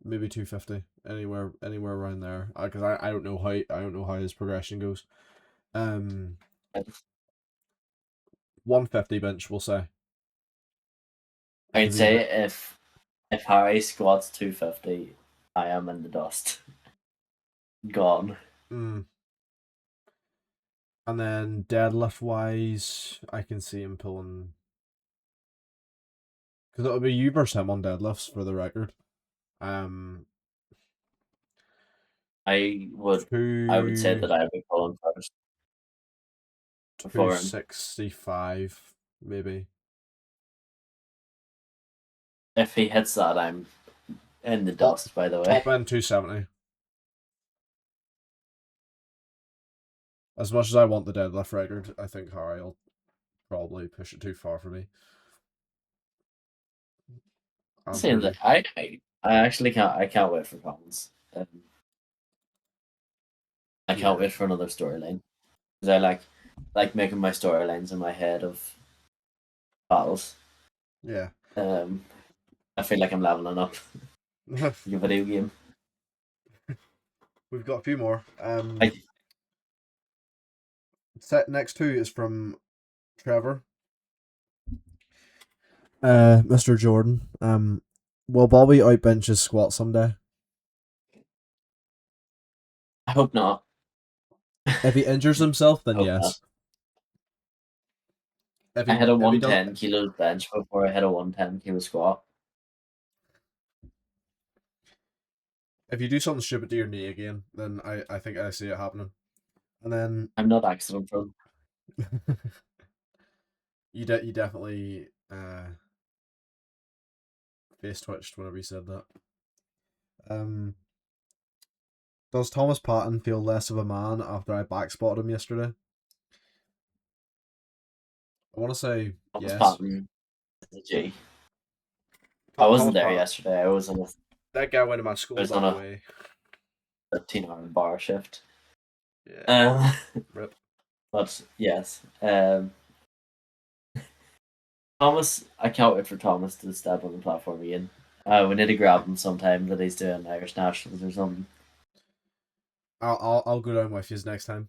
Maybe 250. Anywhere around there. Because I don't know how his progression goes. 150 bench, we'll say. I'd say if Harry squats 250, I am in the dust. Gone. And then deadlift wise, I can see him pulling, because it'll be you versus him on deadlifts for the record. I would say that I would be pulling first. 265, maybe. If he hits that, I'm in the dust, by the way. Top end 270. As much as I want the deadlift record, I think Harry will probably push it too far for me. I actually can't. I can't wait for comments. I can't wait for another storyline, because I like making my storylines in my head of battles. Yeah. I feel like I'm leveling up. Your video game. We've got a few more. Set next two is from Trevor. Mr. Jordan. Will Bobby outbench his squat someday? I hope not. If he injures himself, then yes. I hit a 110 kilo bench before I hit a 110 kilo squat. if you do something stupid to your knee again, then I think I see it happening. And then I'm not accident prone. you definitely face twitched whenever you said that. Does Thomas Patton feel less of a man after I backspotted him yesterday? I want to say Thomas yes. Patton is a G. I wasn't there Patton. yesterday. I was on a That guy went to my school, was by on the a- way. 13-hour bar shift. Yeah. Rip. But yes, Thomas. I can't wait for Thomas to step on the platform again. We need to grab him sometime that he's doing Irish Nationals or something. I'll go down with you next time.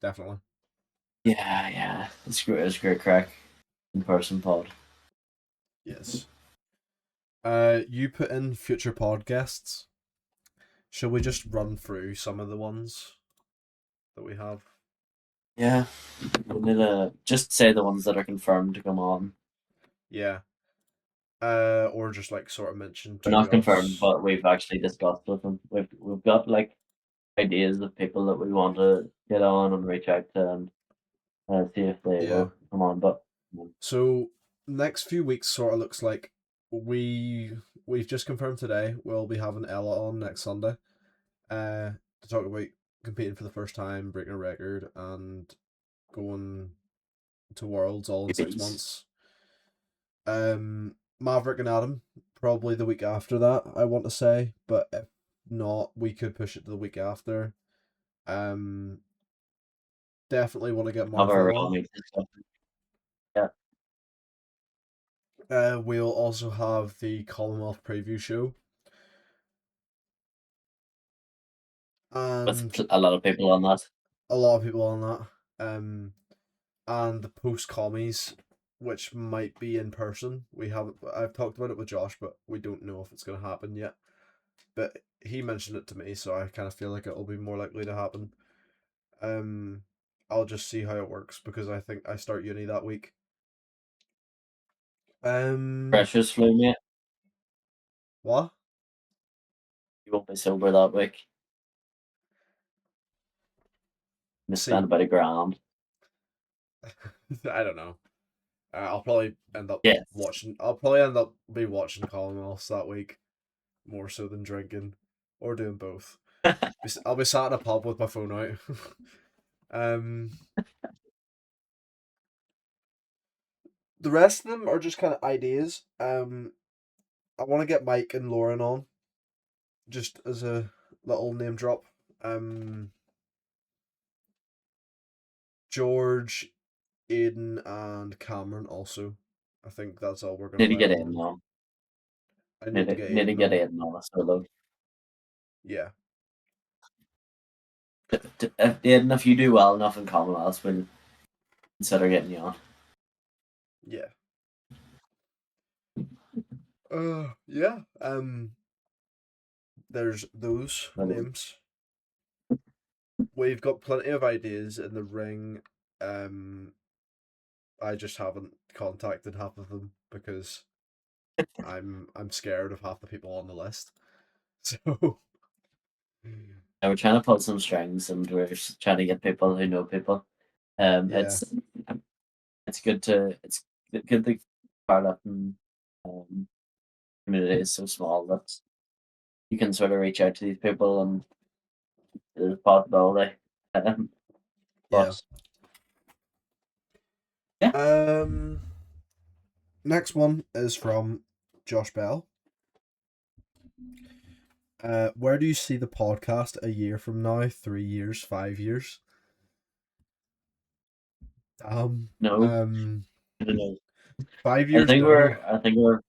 Definitely. Yeah. It's great crack. In person pod. Yes. You put in future podcasts. Shall we just run through some of the ones that we have? Yeah. We need to just say the ones that are confirmed to come on. Yeah. Or just like sort of mention. They're to not confirmed, us. but we've actually discussed with them. We've got like ideas of people that we want to get on and reach out to and see if they will come on. But so next few weeks sort of looks like we've just confirmed today we'll be having Ella on next Sunday, to talk about competing for the first time, breaking a record, and going to Worlds all in 6 months. Maverick and Adam probably the week after that, I want to say, but if not, we could push it to the week after. Definitely want to get have Martha our on. meet and stuff. Yeah. We'll also have the Commonwealth preview show. And With a lot of people on that. a lot of people on that. And the post commies, which might be in person. I've talked about it with Josh, but we don't know if it's gonna happen yet. But he mentioned it to me, so I kind of feel like it'll be more likely to happen. I'll just see how it works because I think I start uni that week. Precious flu, mate. What? You won't be sober that week. You spend about $1,000. I don't know. I'll probably end up Yes. watching. I'll probably end up be watching Commonwealths that week, more so than drinking, or doing both. I'll be sat in a pub with my phone out. The rest of them are just kind of ideas. I want to get Mike and Lauren on, just as a little name drop. George, Aiden, and Cameron also. I think that's all we're gonna Need to get let in on. now. I need to Need get to in get in on a solo. Yeah. Aiden, if you do well enough in Commonwealth, we'll consider getting you on. Yeah. Yeah. There's those names. We've got plenty of ideas in the ring. I just haven't contacted half of them because I'm scared of half the people on the list. So Yeah, we're trying to pull some strings and we're just trying to get people who know people. It's good to the powerlifting community is so small that you can sort of reach out to these people and there's a possibility. But next one is from Josh Bell. Where do you see the podcast a year from now? 3 years, 5 years? No. I don't know. 5 years. I think we're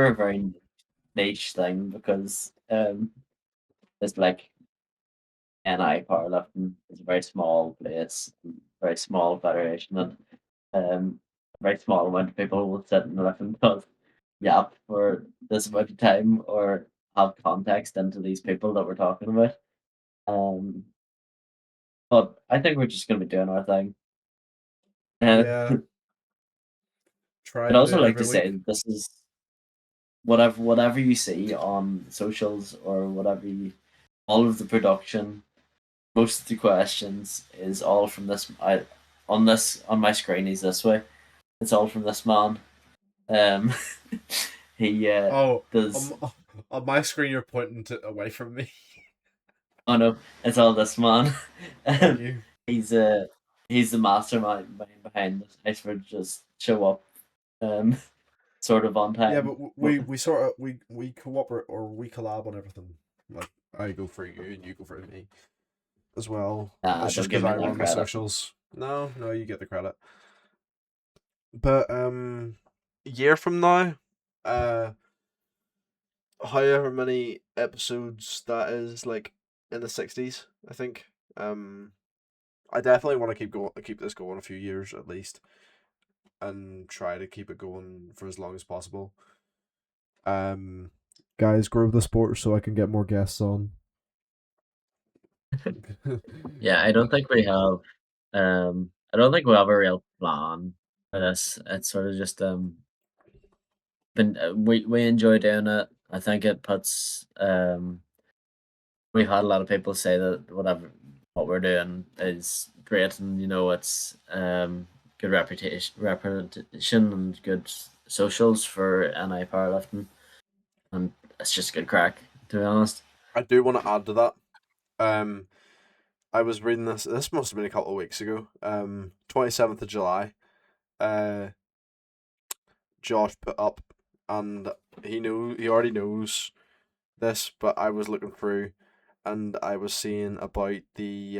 a very niche thing because it's like NI powerlifting is a very small place, very small federation, and a very small amount of people will sit and listen to us yap for this amount of time or have context into these people that we're talking about. But I think we're just gonna be doing our thing. Yeah. I'd also like to say this whatever you see on socials or whatever all of the production, most of the questions is all from this. On my screen, he's this way. It's all from this man. He does. On my screen, you're pointing away from me. Oh no, it's all this man. Thank you. He's the mastermind behind this. I sort of just show up, sort of on time. Yeah, but we sort of we cooperate or we collab on everything. Like I go for you and you go for me, as well. Nah, It's just don't give because me I that run the credit. socials. No, you get the credit. But a year from now, however many episodes that is, like in the 60s, I think. I definitely want to keep this going a few years at least, and try to keep it going for as long as possible. Guys, grow the sport so I can get more guests on. Yeah, I don't think we have. I don't think we have a real plan for this. It's sort of just been we enjoy doing it. I think it puts we've had a lot of people say that what we're doing is great, and it's good reputation and good socials for NI powerlifting, and it's just good crack, to be honest. I do want to add to that. I was reading this. This must have been a couple of weeks ago. 27th of July. Josh put up, and he already knows this, but I was looking through, and I was seeing about the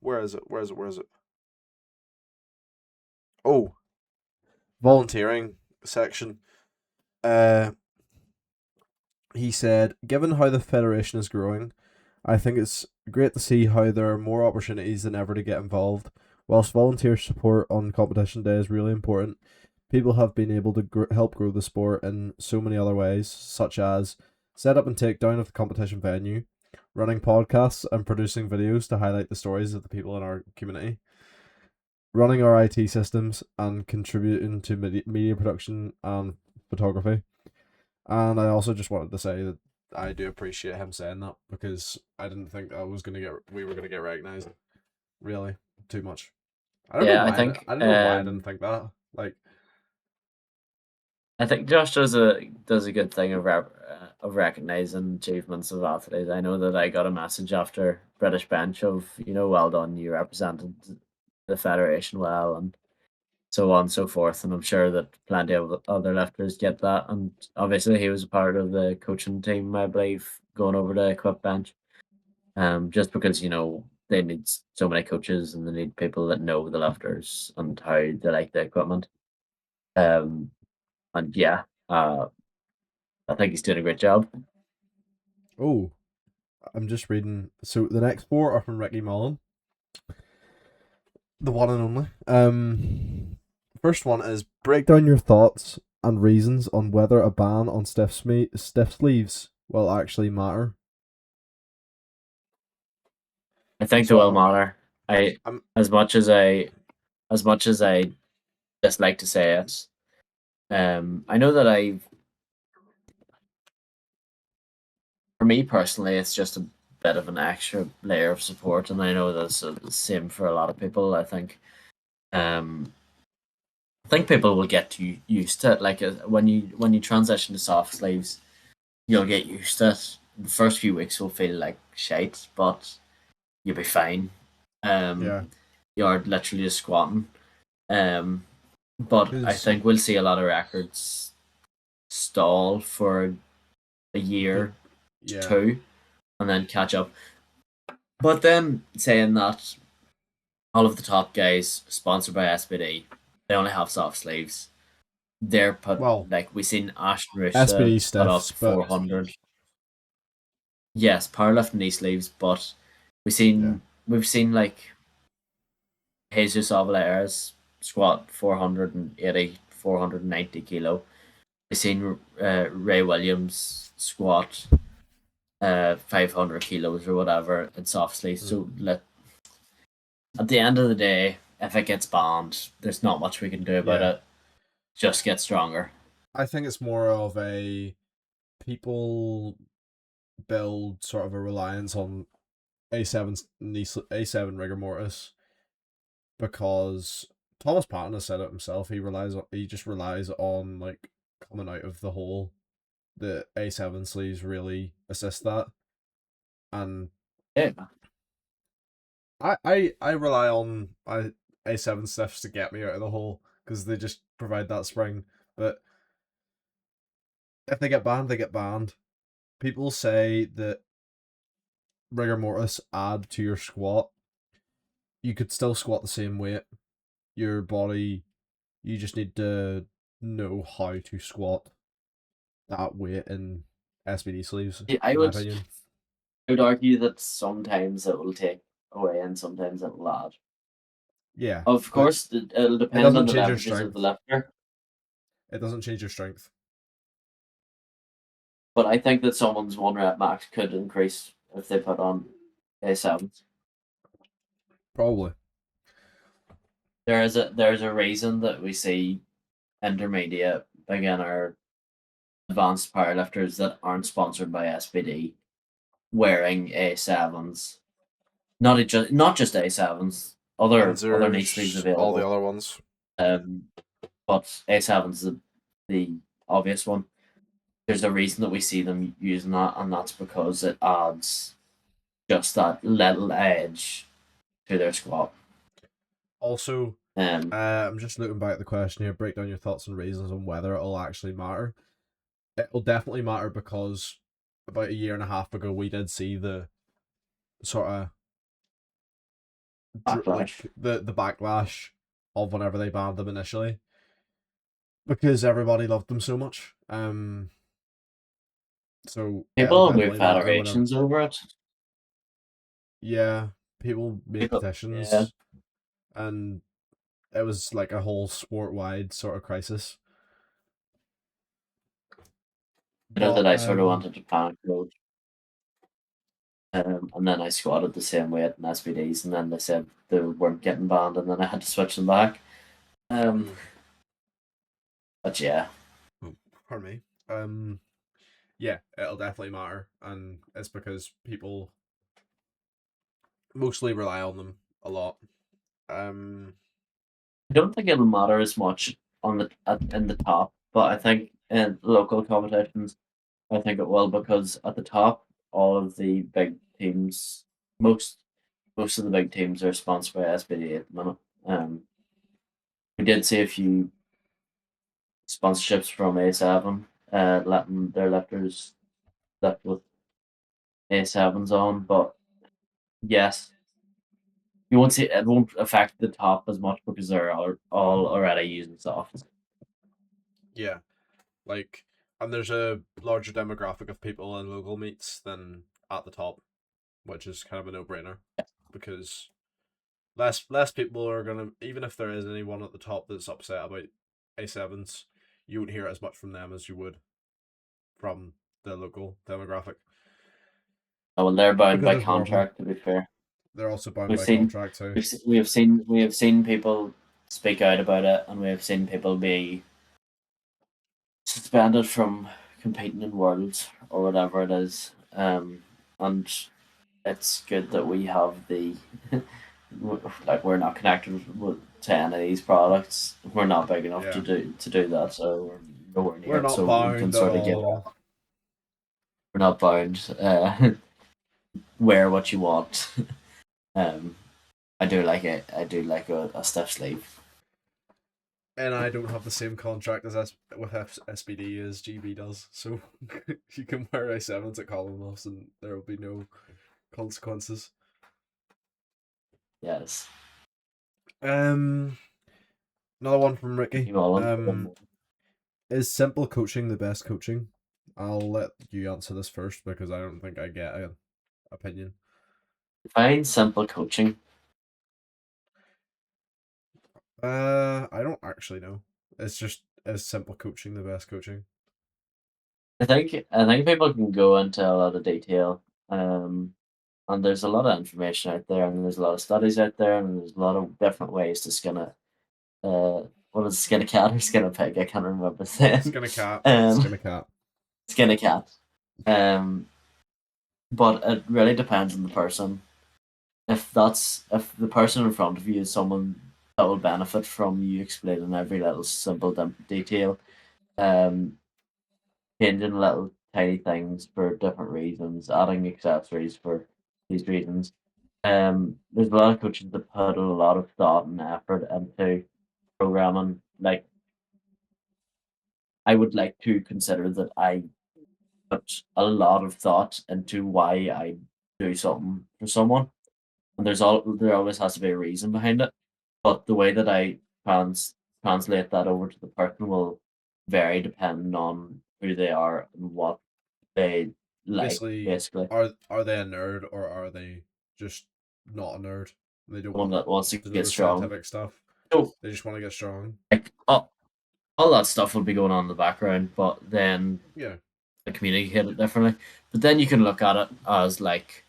where is it? Oh, volunteering section. He said, given how the Federation is growing, I think it's great to see how there are more opportunities than ever to get involved. Whilst volunteer support on competition day is really important, people have been able to help grow the sport in so many other ways, such as set up and take down of the competition venue, running podcasts and producing videos to highlight the stories of the people in our community, running our IT systems and contributing to media production and photography. And I also just wanted to say that I do appreciate him saying that, because I didn't think we were gonna get recognized really too much. I don't know why. I don't know why I didn't think that. Like, I think Josh does a good thing of recognizing achievements of athletes. I know that I got a message after British Bench of, well done, you represented the Federation well, and so on and so forth. And I'm sure that plenty of other lifters get that. And obviously he was a part of the coaching team, I believe, going over to Equip Bench. Just because, they need so many coaches and they need people that know the lifters and how they like the equipment. And yeah, I think he's doing a great job. Oh, I'm just reading. So the next 4 are from Ricky Mullen, the one and only. First one is, break down your thoughts and reasons on whether a ban on stiff sleeves will actually matter. I think they will matter. As much as I just like to say it, I know that for me personally, it's just a bit of an extra layer of support, and I know that's the same for a lot of people. I think people will get used to it. Like when you transition to soft sleeves, you'll get used to it. The first few weeks will feel like shite, but you'll be fine. You're literally just squatting. But I think we'll see a lot of records stall for a year, 2, and then catch up. But then saying that, all of the top guys sponsored by SPD, they only have soft sleeves. They're we've seen Ashton Russo put up 400. Yes, powerlifting knee sleeves, but we've seen like Jesus Avalares squat 480, 490 kilo. We've seen Ray Williams squat 500 kilos or whatever in soft sleeves. So at the end of the day, if it gets banned, there's not much we can do about Yeah. it. Just get stronger. I think it's more of a people build sort of a reliance on A7 rigor mortis because Thomas Patton has said it himself. He just relies on like coming out of the hole. The A7 sleeves really assist that, and Yeah. I rely on A7 stiffs to get me out of the hole because they just provide that spring. But if they get banned, they get banned. People say that rigor mortis add to your squat. You could still squat the same weight. Your body, you just need to know how to squat that weight in SBD sleeves. I In my would opinion, argue that sometimes it will take away and sometimes it will add. yeah. Of but course, it'll depend doesn't on the change your leverages of strength. the lifter. It doesn't change your strength. But I think that someone's 1 rep max could increase if they put on A7s. Probably. There's a reason that we see intermediate, beginner, advanced powerlifters that aren't sponsored by SBD wearing A7s. Not just A7s, other knee sleeves available. All the other ones. But A7's the obvious one. There's a reason that we see them using that, and that's because it adds just that little edge to their squat. Also, Um, I'm just looking back at the question here. Break down your thoughts and reasons on whether it'll actually matter. It'll definitely matter because about a year and a half ago we did see the sort of Backlash. the backlash of whenever they banned them initially because everybody loved them so much. So people it'll move definitely matter whenever. federations over it. Yeah, people made petitions, Yeah. and it was like a whole sport-wide sort of crisis. I know that I But, sort of wanted to panic mode. And then I squatted the same weight in SBDs, and then they said they weren't getting banned, and then I had to switch them back. But yeah, pardon me. Yeah, it'll definitely matter, and it's because people mostly rely on them a lot. I don't think it'll matter as much in the top, but I think in local competitions, I think it will, because at the top, all of the big teams, most of the big teams are sponsored by SBD at the minute. We did see a few sponsorships from A7, letting their lifters lift with A7s on, but yes, you won't see it won't affect the top as much because they're all already using softs. Yeah, like, and there's a larger demographic of people in local meets than at the top, which is kind of a no-brainer because less people are gonna, even if there is anyone at the top that's upset about A7s, you won't hear it as much from them as you would from the local demographic. Oh, well, they're bound Because by there's more of them. contract. To be fair, They're also bound We've by seen- contract too. we have seen people speak out about it, and we have seen people be suspended from competing in worlds or whatever it is. And it's good that we have the like, we're not connected to any of these products. We're not big enough Yeah. to do that, so we're nowhere near We're it, not so we bound can at sort of give it. all. We're not bound. Wear what you want. I do like it. I do like a stiff sleeve. And I don't have the same contract with SBD as GB does, so you can wear A7s at Commonwealths and there will be no consequences. Yes. Another one from Ricky. You all Is simple coaching the best coaching? I'll let you answer this first because I don't think I get an opinion. Define simple coaching. I don't actually know. It's just, is simple coaching the best coaching? I think people can go into a lot of detail, and and there's a lot of information out there, and there's a lot of studies out there, and there's a lot of different ways to skin a what is it, skin a cat or skin a pig? I can't remember saying. Skin a cat. Um, Skin a cat. Skin a cat. But it really depends on the person. If the person in front of you is someone that will benefit from you explaining every little simple detail, changing little tiny things for different reasons, adding accessories for these reasons. There's a lot of coaches that put a lot of thought and effort into programming. Like, I would like to consider that I put a lot of thought into why I do something for someone, and there always has to be a reason behind it. But the way that I translate that over to the person will vary depending on who they are and what they like. Basically, are they a nerd or are they just not a nerd? They don't someone want that wants to to know get the strong. scientific stuff. So, They just want to get strong. like, all that stuff will be going on in the background, but then Yeah. they communicate it differently. But then you can look at it as like,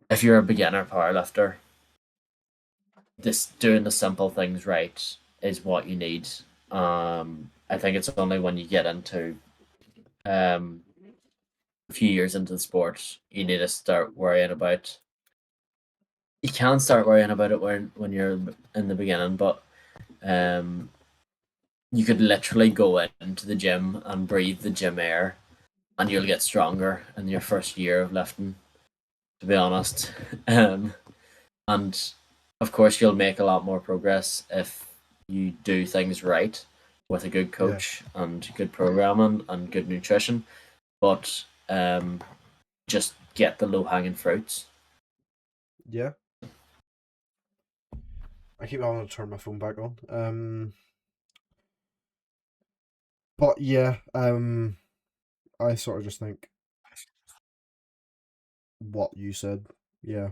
if you're a beginner powerlifter, this doing the simple things right is what you need. I think it's only when you get into a few years into the sport you need to start worrying about. You can start worrying about it when you're in the beginning, but you could literally go into the gym and breathe the gym air, and you'll get stronger in your first year of lifting. To be honest, and of course you'll make a lot more progress if you do things right with a good coach and good programming and good nutrition. But just get the low hanging fruits. Yeah. I keep having to turn my phone back on. But yeah, I sort of just think what you said. Yeah.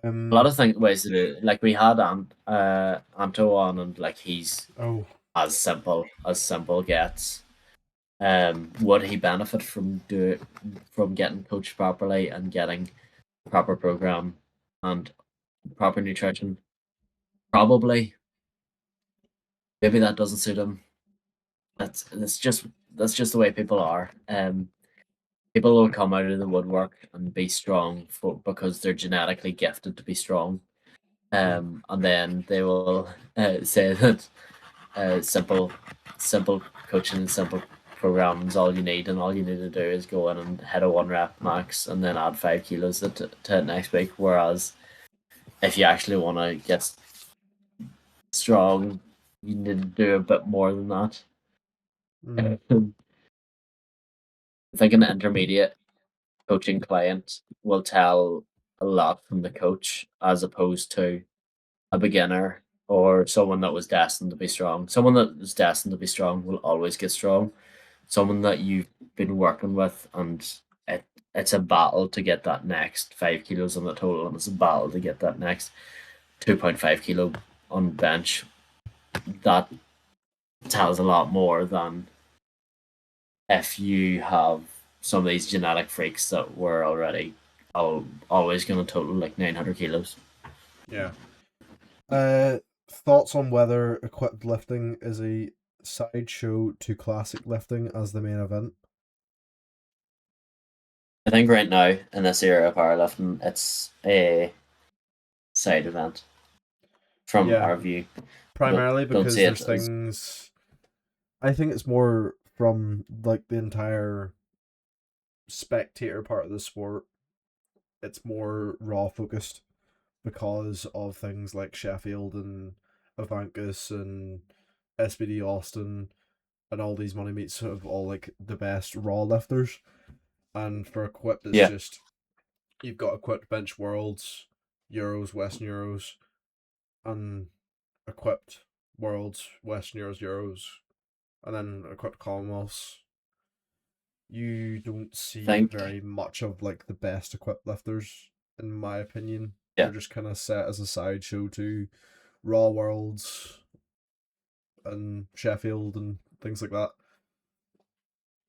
A lot of ways to do it. Like, we had Anto on, and like, he's as simple gets. Would he benefit from getting coached properly and getting proper program and proper nutrition? Probably. Maybe that doesn't suit him. That's just the way people are. People will come out of the woodwork and be strong because they're genetically gifted to be strong. And then they will say that simple coaching and simple programs all you need, and all you need to do is go in and hit a 1 rep max and then add 5 kilos to it next week. Whereas if you actually want to get strong, you need to do a bit more than that. I think an intermediate coaching client will tell a lot from the coach, as opposed to a beginner or someone that was destined to be strong. Someone that is destined to be strong will always get strong. Someone that you've been working with, and it's a battle to get that next 5 kilos on the total, and it's a battle to get that next 2.5 kilo on bench. That tells a lot more than if you have some of these genetic freaks that were already always going to total like 900 kilos. Yeah. Thoughts on whether equipped lifting is a sideshow to classic lifting as the main event? I think right now, in this era of powerlifting, it's a side event from our view. Primarily because there's things... I think it's more from like the entire spectator part of the sport. It's more raw focused because of things like Sheffield and Avankus and SBD Austin and all these money meets of all like the best raw lifters. And for equipped, it's just you've got equipped bench worlds, Euros, Western Euros, and equipped worlds, Western Euros, and then equipped Commonwealths. You don't see very much of like the best equipped lifters, in my opinion. They're just kind of set as a sideshow to Raw Worlds and Sheffield and things like that.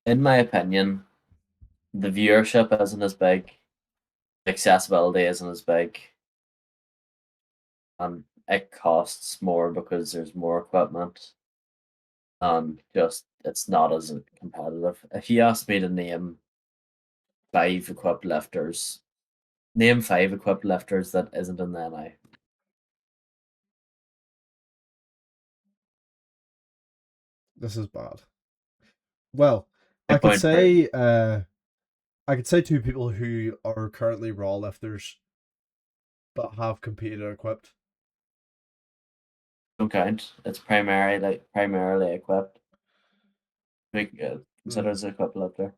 In my opinion, the viewership isn't as big accessibility isn't as big, and it costs more because there's more equipment, and just it's not as competitive. If you asked me to five equipped lifters, name five equipped lifters that isn't in the NI. This is bad. Well, My I could point say two people who are currently raw lifters but have competed or equipped. don't count. It's primarily equipped. Consider as equipped lifter.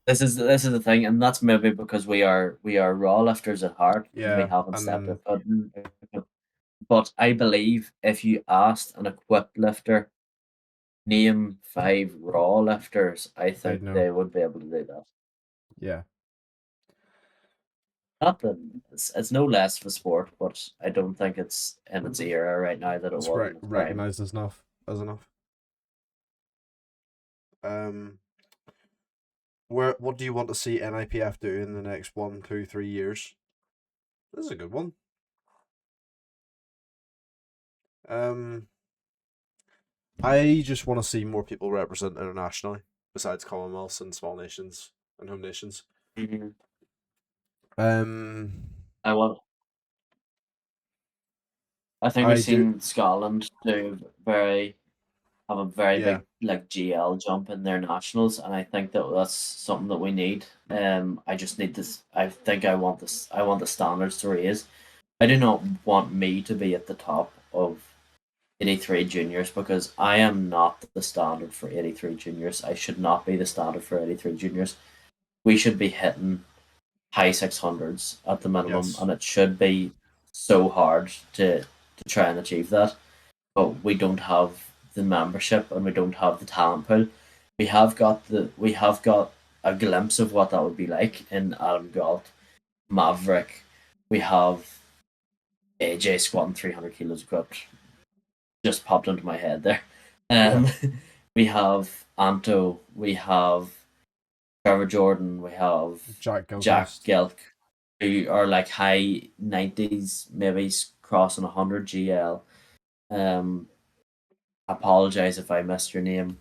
This is the thing, and that's maybe because we are raw lifters at heart. And we Yeah, haven't stepped and up. But I believe if you asked an equipped lifter, name five raw lifters, I they'd think know. they would be able to do that. Yeah. Not that it's no less of a sport, but I don't think it's in its era right now that it It's was in its prime. recognized as enough. What do you want to see NIPF do in the next 1, 2, 3 years? This is a good one. I just want to see more people represent internationally, besides Commonwealths and small nations and home nations. Mm-hmm. I think we've seen Scotland have a very big like GL jump in their nationals, and I think that's something that we need. I just need this. I think I want this. I want the standards to raise. I do not want me to be at the top of 83 juniors because I am not the standard for 83 juniors. I should not be the standard for 83 juniors. We should be hitting high 600s at the minimum, and it should be so hard to try and achieve that. But we don't have the membership and we don't have the talent pool. We have got a glimpse of what that would be like in Adam Galt, Maverick. We have AJ squatting 300 kilos equipped. Just popped into my head there. We have Anto, we have Trevor Jordan, we have Jack Gilk, who are like high 90s, maybe crossing 100 GL. Apologize if I missed your name,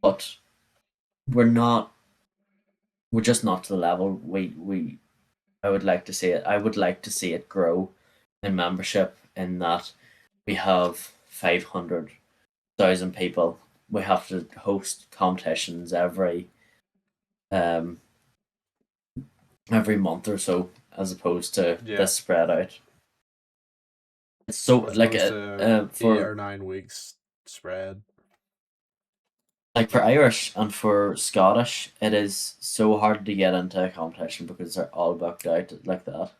but we're just not to the level I would like to see it. I would like to see it grow in membership in that we have 500,000 people. We have to host competitions every month or so, as opposed to this spread out. It's so like for 8 or 9 weeks spread. Like for Irish and for Scottish, it is so hard to get into a competition because they're all booked out like that.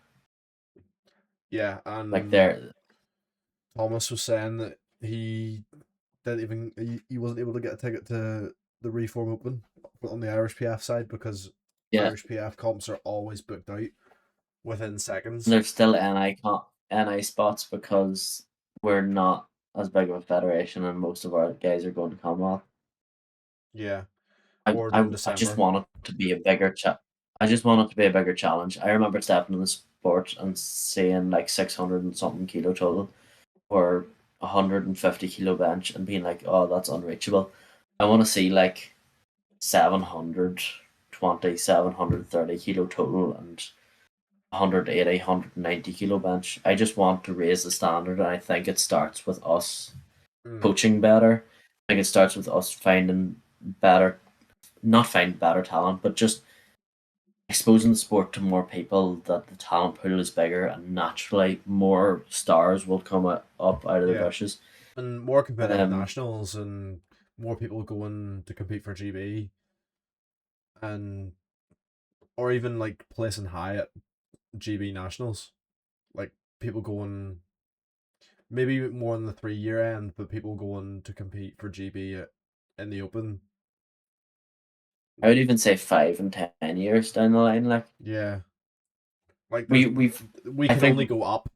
Yeah, and like they're Thomas was saying that he wasn't able to get a ticket to the Reform Open on the Irish PF side because Irish PF comps are always booked out within seconds. There's still NI spots because we're not as big of a federation and most of our guys are going to Commonwealth. Yeah. I just want it to be a bigger challenge. I remember stepping in the sport and seeing like 600 and something kilo total or 150 kilo bench and being like, oh, that's unreachable. I want to see like 720, 730 kilo total and 180, 190 kilo bench. I just want to raise the standard, and I think it starts with us coaching better. I think it starts with us not finding better talent, but just exposing the sport to more people, that the talent pool is bigger and naturally more stars will come up out of the bushes. And more competitive nationals and more people going to compete for GB or even like placing high at GB nationals. Like people going maybe more in the 3-year end, but people going to compete for GB in the Open. I would even say 5 and 10 years down the line, like like we can only go up.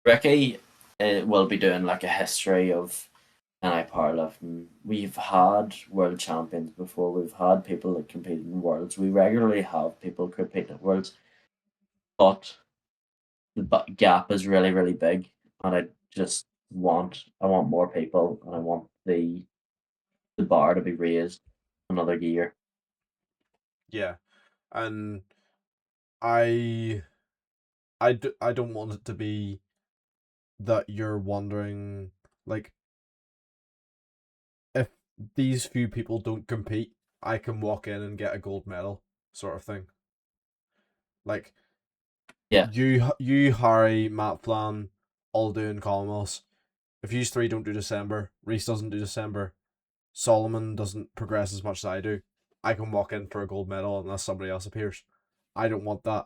Ricky will be doing like a history of NI powerlifting. We've had world champions before. We've had people that compete in worlds. We regularly have people competing at worlds, but the gap is really, really big, and I want more people, and I want the bar to be raised another year. Yeah, and I don't want it to be that you're wondering, like, if these few people don't compete, I can walk in and get a gold medal, sort of thing. Like, Yeah. you, Harry, Matt Flan, all doing Commonwealths. If you three don't do December, Reese doesn't do December, Solomon doesn't progress as much as I do, I can walk in for a gold medal unless somebody else appears. I don't want that.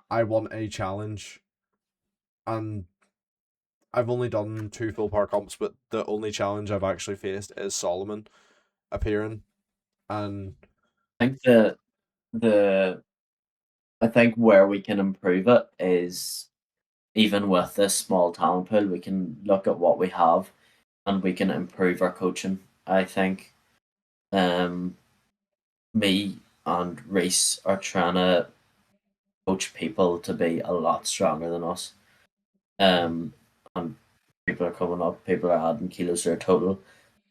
I want a challenge, and I've only done 2 full power comps, but the only challenge I've actually faced is Solomon appearing, and I think the I think where we can improve it is, even with this small talent pool, we can look at what we have and we can improve our coaching. I think me and Reese are trying to coach people to be a lot stronger than us. And people are coming up, people are adding kilos to their total.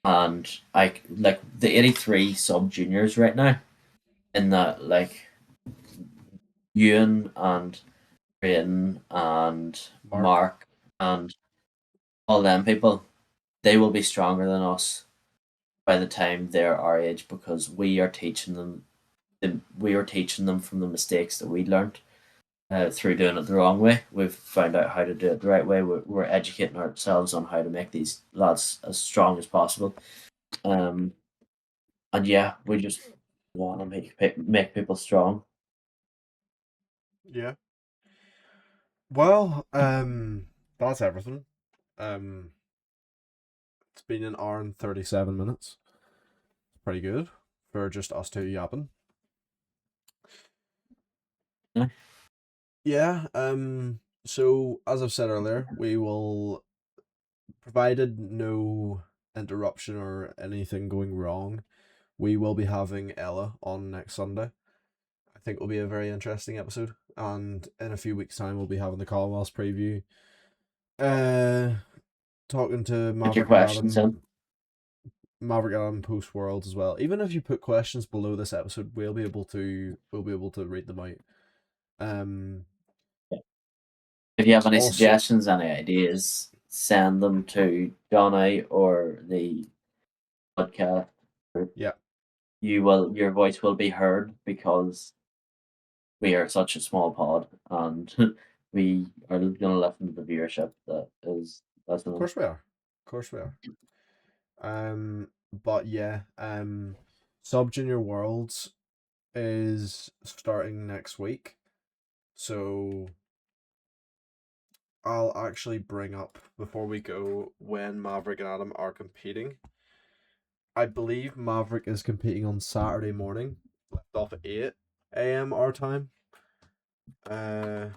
And I like the 83 sub juniors right now, in that, like, Ewan and Brayden and Mark and all them people, they will be stronger than us by the time they're our age, because we are teaching them from the mistakes that we learned through doing it the wrong way. We've found out how to do it the right way. We're educating ourselves on how to make these lads as strong as possible. And yeah, we just want to make people strong. yeah. Well, that's everything. It's been an hour and 37 minutes. Pretty good for just us two yapping. Yeah. Yeah, so as I've said earlier, we will, provided no interruption or anything going wrong, we will be having Ella on next Sunday. I think it'll be a very interesting episode, and in a few weeks' time we'll be having the Commonwealth preview. Talking to Get your Maverick and questions Adam. in. Maverick Adam post Worlds as well. Even if you put questions below this episode, we'll be able to read them out. If you have any Also, suggestions, any ideas, send them to Johnny or the podcast. yeah, Your voice will be heard, because we are such a small pod, and we are going to listen to the viewership that is of listening. course we are. Of course we are. But yeah, Sub Junior Worlds is starting next week, so I'll actually bring up before we go when Maverick and Adam are competing. I believe Maverick is competing on Saturday morning, left off at 8 a.m. our time. I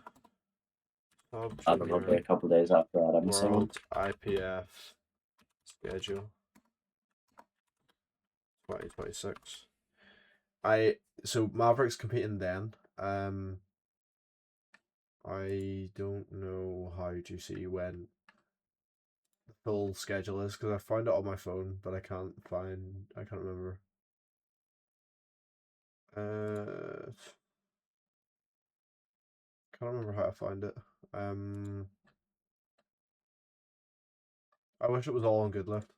don't know, a couple of days after Adam. World IPF schedule 2026. So Maverick's competing then. I don't know how to see when the full schedule is, because I found it on my phone, but I can't remember. Can't remember how I find it. I wish it was all on Good Lift.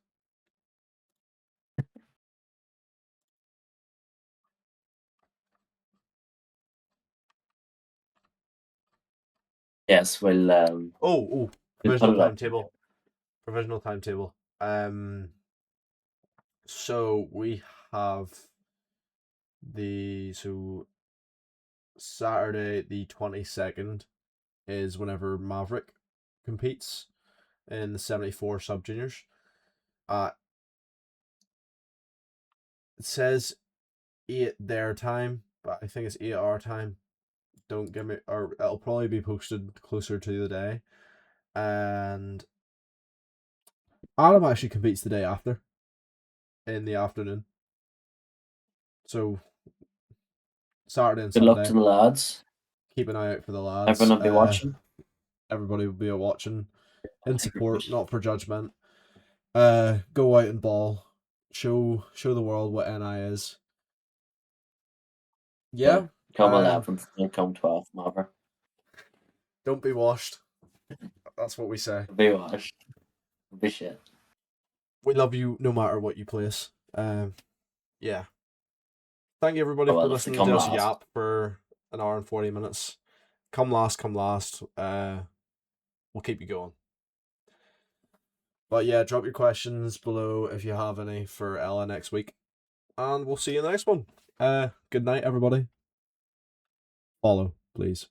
Yes, we'll Provisional timetable. Provisional timetable. So we have Saturday the 22nd is whenever Maverick competes in the 74 sub juniors. It says 8 their time, but I think it's 8 our time. Don't give me, or it'll probably be posted closer to the day. And Adam actually competes the day after, in the afternoon. So Saturday and Good luck to Sunday. the lads. Keep an eye out for the lads. Everyone will be watching. Everybody will be watching in support, not for judgment. Go out and ball. Show the world what NI is. Yeah. Come 11th, come 12th, whatever. Don't be washed. That's what we say. Be washed. Be shit. We love you no matter what you place. Yeah. Thank you everybody for listening to us yap for an hour and 40 minutes. Come last. We'll keep you going. But yeah, drop your questions below if you have any for Ella next week. And we'll see you in the next one. Good night, everybody. Follow, please.